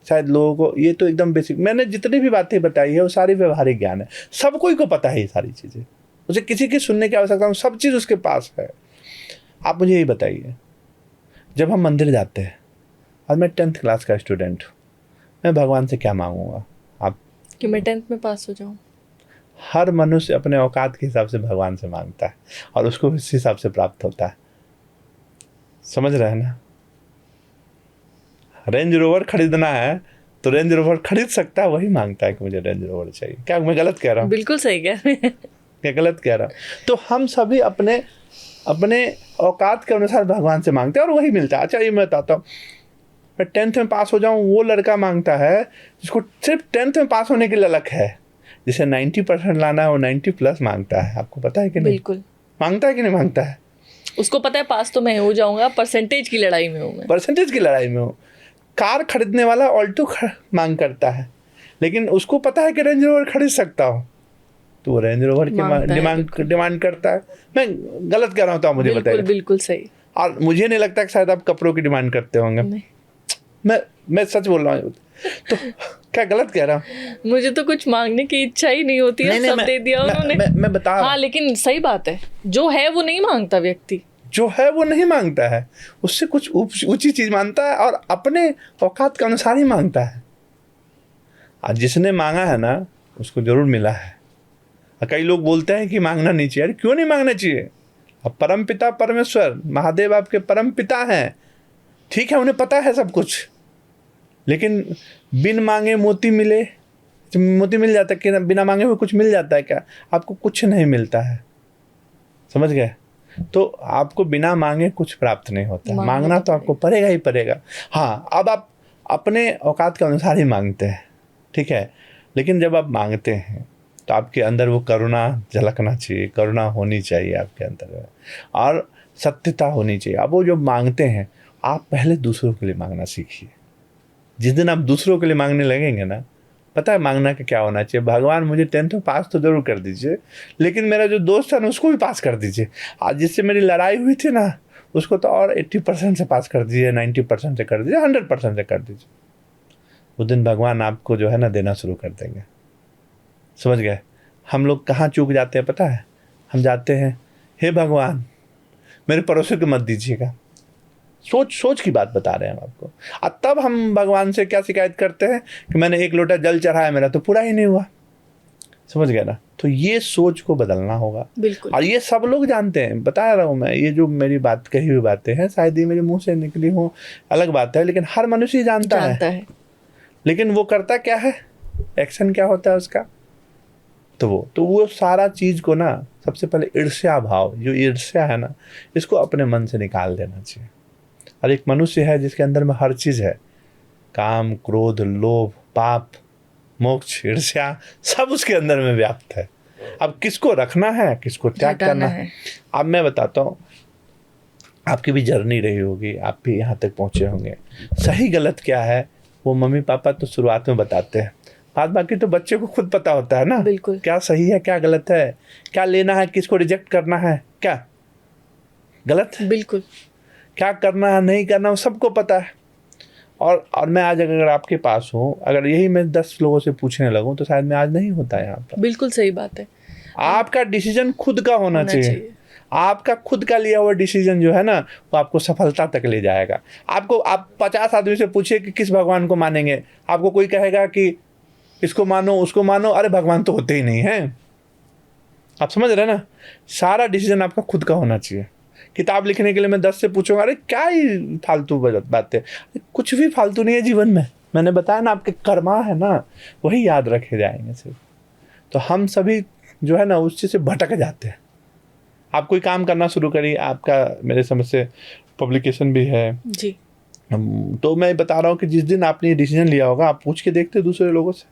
शायद लोगों को ये तो एकदम बेसिक, मैंने जितनी भी बातें बताई है वो सारी व्यवहारिक ज्ञान है, सब कोई को पता है ये सारी चीज़ें, उसे किसी की सुनने की आवश्यकता नहीं, सब चीज़ उसके पास है। आप मुझे यही बताइए, जब हम मंदिर जाते हैं और मैं 10th क्लास का स्टूडेंट हूँ, मैं भगवान से क्या मांगूंगा? आप कि मैं 10th में पास हो जाऊँ? हर मनुष्य अपने औकात के हिसाब से भगवान से मांगता है और उसको इस हिसाब से प्राप्त होता है, समझ रहे हैं ना? रेंज रोवर खरीदना है तो रेंज रोवर खरीद सकता है, वही मांगता है कि मुझे रेंज रोवर चाहिए। क्या मैं गलत कह रहा हूँ? बिल्कुल सही कह रहे हैं। क्या गलत कह रहा हूँ? तो हम सभी अपने अपने औकात के अनुसार भगवान से मांगते हैं और वही मिलता है। अच्छा ये मैं बताता हूँ, मैं 10th में पास हो जाऊँ, वो लड़का मांगता है जिसको सिर्फ 10th में पास होने की ललक है, जिसे 90% लाना है वो 90+ मांगता है। आपको पता है कि नहीं? बिल्कुल। मांगता है कि नहीं मांगता है? उसको पता है पास तो मैं हो जाऊंगा, परसेंटेज की लड़ाई में हूँ मैं। परसेंटेज की लड़ाई में हूँ। कार खरीदने वाला ऑल्टो मांग करता है, लेकिन उसको पता है कि रेंज रोवर खरीद सकता हो, तो वो रेंज रोवर की डिमांड करता है। मैं गलत कह रहा हूँ तो आप मुझे बताइए। बिल्कुल सही। और मुझे नहीं लगता कि शायद आप कपड़ों की डिमांड करते होंगे। मैं सच बोल रहा हूँ, तो क्या गलत कह रहा हूँ? मुझे तो कुछ मांगने की इच्छा ही नहीं होती है, सब दे दिया उन्होंने। मैं बता रहा हूँ। हाँ लेकिन सही बात है, जो है वो नहीं मांगता व्यक्ति, जो है वो नहीं मांगता है, उससे कुछ ऊंची चीज मांगता है और अपने औकात के अनुसार ही मांगता है। और जिसने मांगा है ना उसको जरूर मिला है। और कई लोग बोलते हैं कि मांगना नहीं चाहिए। अरे क्यों नहीं मांगना चाहिए? अब परम पिता परमेश्वर महादेव आपके परम पिता हैं, ठीक है, उन्हें पता है सब कुछ, लेकिन बिन मांगे मोती मिले, मोती मिल जाता है कि बिना मांगे हुए कुछ मिल जाता है क्या? आपको कुछ नहीं मिलता है, समझ गए? तो आपको बिना मांगे कुछ प्राप्त नहीं होता, मांगना तो आपको पड़ेगा ही पड़ेगा। हाँ, अब आप अपने औकात के अनुसार ही मांगते हैं, ठीक है, लेकिन जब आप मांगते हैं तो आपके अंदर वो करुणा झलकना चाहिए, करुणा होनी चाहिए आपके अंदर, और सत्यता होनी चाहिए। अब वो जो मांगते हैं, आप पहले दूसरों के लिए मांगना सीखिए। जिस दिन आप दूसरों के लिए मांगने लगेंगे ना, पता है मांगना का क्या होना चाहिए? भगवान मुझे 10th में पास तो जरूर कर दीजिए, लेकिन मेरा जो दोस्त है ना उसको भी पास कर दीजिए। आज जिससे मेरी लड़ाई हुई थी ना उसको तो और 80% से पास कर दीजिए, 90% से कर दीजिए, 100% से कर दीजिए। उस दिन भगवान आपको जो है ना देना शुरू कर देंगे, समझ गए? हम लोग कहाँ चूक जाते हैं पता है? हम जाते हैं, हे भगवान मेरे पड़ोसी को मत दीजिएगा। सोच की बात बता रहे हैं हम आपको। और तब हम भगवान से क्या शिकायत करते हैं कि मैंने एक लोटा जल चढ़ाया, मेरा तो पूरा ही नहीं हुआ, समझ गया ना? तो ये सोच को बदलना होगा। बिल्कुल। और ये सब लोग जानते हैं, बता रहा हूँ मैं, ये जो मेरी बात कही हुई बातें हैं शायद ये मेरे मुंह से निकली हो अलग बात है, लेकिन हर मनुष्य जानता है। लेकिन वो करता क्या है, एक्शन क्या होता है उसका, तो वो सारा चीज़ को ना, सबसे पहले ईर्ष्या भाव, जो ईर्ष्या है ना, इसको अपने मन से निकाल देना चाहिए। और एक मनुष्य है जिसके अंदर में हर चीज़ है, काम, क्रोध, लोभ, पाप, मोक्ष, ईर्ष्या, सब उसके अंदर में व्याप्त है। अब किसको रखना है, किसको त्याग करना है। अब मैं बताता हूँ, आपकी भी जर्नी रही होगी, आप भी यहाँ तक पहुँचे होंगे। सही गलत क्या है वो मम्मी पापा तो शुरुआत में बताते हैं, बाद बाकी तो बच्चे को खुद पता होता है ना, बिल्कुल। क्या सही है क्या गलत है, क्या लेना है किसको रिजेक्ट करना है, क्या गलत, बिल्कुल, क्या करना है नहीं करना, वो सबको पता है। और मैं आज अगर आपके पास हूँ, अगर यही मैं 10 लोगों से पूछने लगूँ तो शायद मैं आज नहीं होता यहाँ पर। बिल्कुल सही बात है। आपका डिसीजन खुद का होना चाहिए। आपका खुद का लिया हुआ डिसीजन जो है ना, वो आपको सफलता तक ले जाएगा। आप 50 आदमी से पूछिए कि किस भगवान को मानेंगे, आपको कोई कहेगा कि इसको मानो उसको मानो, अरे भगवान तो होते ही नहीं है। आप समझ रहे ना, सारा डिसीजन आपका खुद का होना चाहिए। किताब लिखने के लिए मैं 10 से पूछूंगा, अरे क्या ही फालतू बातें, कुछ भी फालतू नहीं है जीवन में। मैंने बताया ना, आपके कर्मा है ना, वही याद रखे जाएंगे सिर्फ। तो हम सभी जो है ना उस चीज़ से भटक जाते हैं। आप कोई काम करना शुरू करिए, आपका मेरे समझ से पब्लिकेशन भी है जी, तो मैं बता रहा हूँ कि जिस दिन आपने डिसीजन लिया होगा, आप पूछ के देखते दूसरे लोगों से,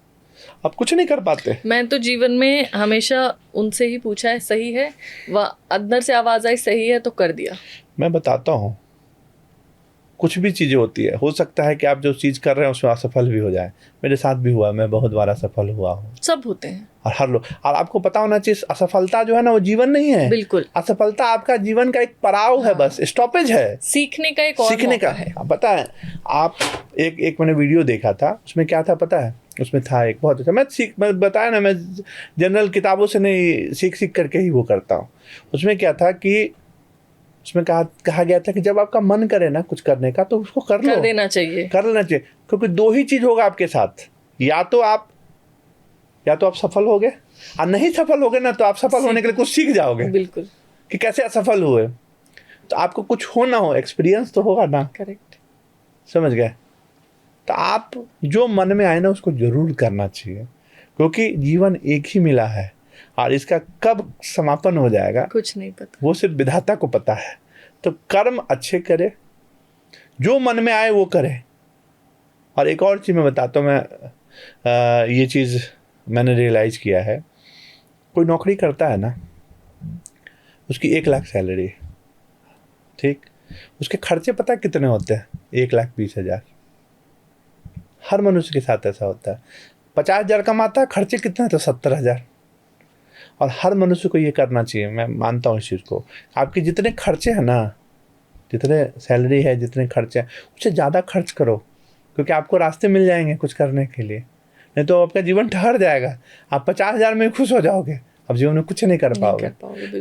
आप कुछ नहीं कर पाते। मैं तो जीवन में हमेशा उनसे ही पूछा है, सही है, व अंदर से आवाज़ आई सही है तो कर दिया। मैं बताता हूँ, कुछ भी चीज़ें होती है, हो सकता है कि आप जो चीज़ कर रहे हैं उसमें असफल भी हो जाए। मेरे साथ भी हुआ, मैं बहुत बार असफल हुआ हूँ। सब होते हैं, और हर लोग, और आपको पता होना चाहिए असफलता जो है ना वो जीवन नहीं है। बिल्कुल, असफलता आपका जीवन का एक पड़ाव है, बस स्टॉपेज है, सीखने का एक और मौका है। पता है, आप एक मैंने वीडियो देखा था, उसमें क्या था पता है, उसमें था एक बहुत अच्छा, मैं बताया ना, मैं जनरल किताबों से नहीं, सीख करके ही वो करता हूँ। उसमें क्या था कि उसमें कहा गया था कि जब आपका मन करे ना कुछ करने का तो उसको कर देना चाहिए, कर लेना चाहिए। क्योंकि दो ही चीज़ होगा आपके साथ, या तो आप सफल होगे, और नहीं सफल होगे ना तो आप सफल होने के लिए कुछ सीख जाओगे। बिल्कुल, कि कैसे असफल हुए, तो आपको कुछ हो ना हो, एक्सपीरियंस तो होगा ना। करेक्ट, समझ गए। तो आप जो मन में आए ना उसको जरूर करना चाहिए, क्योंकि जीवन एक ही मिला है और इसका कब समापन हो जाएगा कुछ नहीं पता, वो सिर्फ विधाता को पता है। तो कर्म अच्छे करे, जो मन में आए वो करे। और एक और चीज़ मैं बताता हूँ, मैं ये चीज़ मैंने रियलाइज किया है, कोई नौकरी करता है ना, उसकी 1 लाख सैलरी, ठीक, उसके खर्चे पता कितने होते हैं, 1,20,000। हर मनुष्य के साथ ऐसा होता है। 50,000 कमाता है, खर्चे कितने, तो 70,000। और हर मनुष्य को ये करना चाहिए, मैं मानता हूँ इस चीज़ को। आपके जितने खर्चे हैं ना, जितने सैलरी है, जितने खर्चे हैं, उससे ज़्यादा खर्च करो, क्योंकि आपको रास्ते मिल जाएंगे कुछ करने के लिए। नहीं तो आपका जीवन ठहर जाएगा। आप 50,000 में खुश हो जाओगे, अब जीवन में कुछ नहीं कर पाओगे।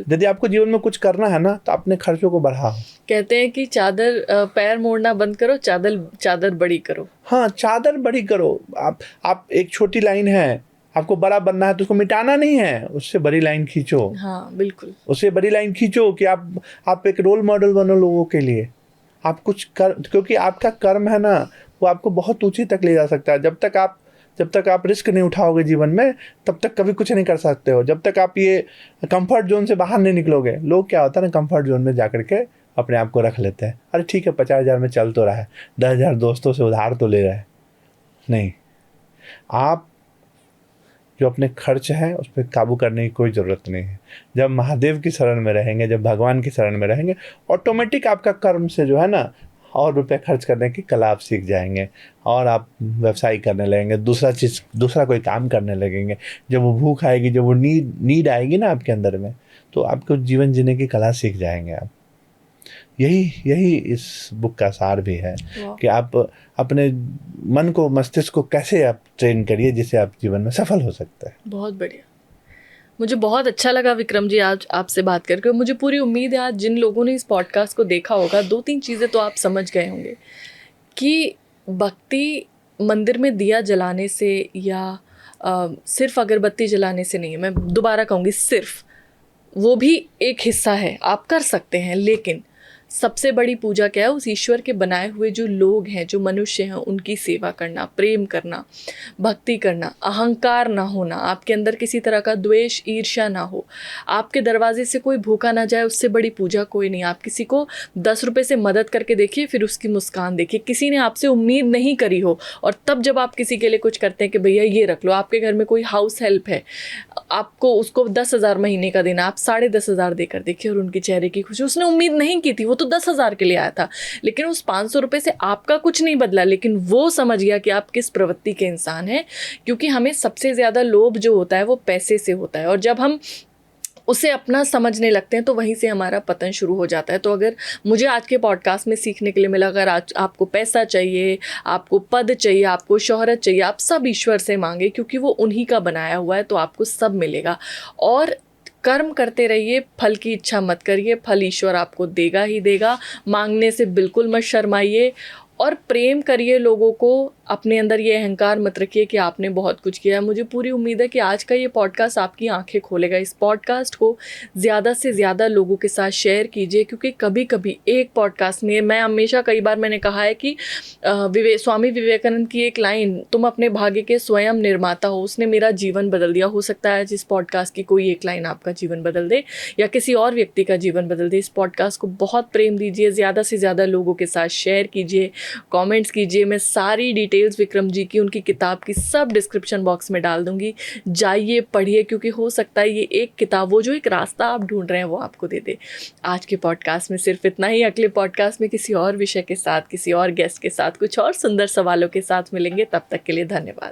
यदि आपको जीवन में कुछ करना है ना तो अपने खर्चों को बढ़ाओ। कहते हैं कि चादर पैर मोड़ना बंद करो, चादर बड़ी करो। हाँ, चादर बड़ी करो। आप एक छोटी लाइन है, आपको बड़ा बनना है तो उसको मिटाना नहीं है, उससे बड़ी लाइन खींचो। हाँ बिल्कुल, उससे बड़ी लाइन खींचो कि आप एक रोल मॉडल बनो लोगों के लिए। आप कुछ कर, क्योंकि आपका कर्म है ना वो आपको बहुत ऊंची तक ले जा सकता है। जब तक आप रिस्क नहीं उठाओगे जीवन में, तब तक कभी कुछ नहीं कर सकते हो। जब तक आप ये कंफर्ट जोन से बाहर नहीं निकलोगे। लोग क्या होता है ना, कंफर्ट जोन में जाकर के अपने आप को रख लेते हैं। अरे ठीक है, 50,000 में चल तो रहा है, 10,000 दोस्तों से उधार तो ले रहे हैं। नहीं, आप जो अपने खर्च हैं उस पर काबू करने की कोई ज़रूरत नहीं है। जब महादेव की शरण में रहेंगे, जब भगवान की शरण में रहेंगे, ऑटोमेटिक आपका कर्म से जो है ना और रुपये खर्च करने की कला आप सीख जाएंगे, और आप व्यवसाय करने लगेंगे, दूसरा कोई काम करने लगेंगे। जब वो भूख आएगी, जब वो नीड आएगी ना आपके अंदर में, तो आपको जीवन जीने की कला सीख जाएंगे आप। यही इस बुक का सार भी है कि आप अपने मन को, मस्तिष्क को कैसे आप ट्रेन करिए जिससे आप जीवन में सफल हो सकते हैं। बहुत बढ़िया, मुझे बहुत अच्छा लगा विक्रम जी आज आपसे बात करके। मुझे पूरी उम्मीद है आज जिन लोगों ने इस पॉडकास्ट को देखा होगा, 2-3 चीज़ें तो आप समझ गए होंगे कि भक्ति मंदिर में दिया जलाने से या सिर्फ अगरबत्ती जलाने से नहीं है। मैं दोबारा कहूँगी, सिर्फ वो भी एक हिस्सा है, आप कर सकते हैं, लेकिन सबसे बड़ी पूजा क्या है? उस ईश्वर के बनाए हुए जो लोग हैं, जो मनुष्य हैं, उनकी सेवा करना, प्रेम करना, भक्ति करना, अहंकार ना होना, आपके अंदर किसी तरह का द्वेष ईर्ष्या ना हो, आपके दरवाजे से कोई भूखा ना जाए, उससे बड़ी पूजा कोई नहीं। आप किसी को 10 रुपये से मदद करके देखिए, फिर उसकी मुस्कान देखिए। किसी ने आपसे उम्मीद नहीं करी हो और तब जब आप किसी के लिए कुछ करते हैं कि भैया ये रख लो, आपके घर में कोई हाउस हेल्प है, आपको उसको 10,000 महीने का देना, आप 10,500 देकर देखिए और उनके चेहरे की खुशी। उसने उम्मीद नहीं की थी, वो तो 10,000 के लिए आया था, लेकिन उस 500 रुपये से आपका कुछ नहीं बदला, लेकिन वो समझ गया कि आप किस प्रवृत्ति के इंसान हैं। क्योंकि हमें सबसे ज़्यादा लोभ जो होता है वो पैसे से होता है, और जब हम उसे अपना समझने लगते हैं तो वहीं से हमारा पतन शुरू हो जाता है। तो अगर मुझे आज के पॉडकास्ट में सीखने के लिए मिला, अगर आज आपको पैसा चाहिए, आपको पद चाहिए, आपको शोहरत चाहिए, आप सब ईश्वर से मांगे, क्योंकि वो उन्हीं का बनाया हुआ है, तो आपको सब मिलेगा। और कर्म करते रहिए, फल की इच्छा मत करिए, फल ईश्वर आपको देगा ही देगा। मांगने से बिल्कुल मत शर्माइए और प्रेम करिए लोगों को। अपने अंदर ये अहंकार मत रखिए कि आपने बहुत कुछ किया है। मुझे पूरी उम्मीद है कि आज का ये पॉडकास्ट आपकी आंखें खोलेगा। इस पॉडकास्ट को ज़्यादा से ज़्यादा लोगों के साथ शेयर कीजिए, क्योंकि कभी कभी एक पॉडकास्ट में, मैं हमेशा कई बार मैंने कहा है कि स्वामी विवेकानंद की एक लाइन, तुम अपने भाग्य के स्वयं निर्माता हो, उसने मेरा जीवन बदल दिया। हो सकता है जिस पॉडकास्ट की कोई एक लाइन आपका जीवन बदल दे या किसी और व्यक्ति का जीवन बदल दे। इस पॉडकास्ट को बहुत प्रेम दीजिए, ज़्यादा से ज़्यादा लोगों के साथ शेयर कीजिए, कमेंट्स कीजिए। मैं सारी डिटेल्स विक्रम जी की, उनकी किताब की, सब डिस्क्रिप्शन बॉक्स में डाल दूंगी। जाइए, पढ़िए, क्योंकि हो सकता है ये एक किताब, वो जो एक रास्ता आप ढूंढ रहे हैं, वो आपको दे दे। आज के पॉडकास्ट में सिर्फ इतना ही। अगले पॉडकास्ट में किसी और विषय के साथ, किसी और गेस्ट के साथ, कुछ और सुंदर सवालों के साथ मिलेंगे। तब तक के लिए धन्यवाद।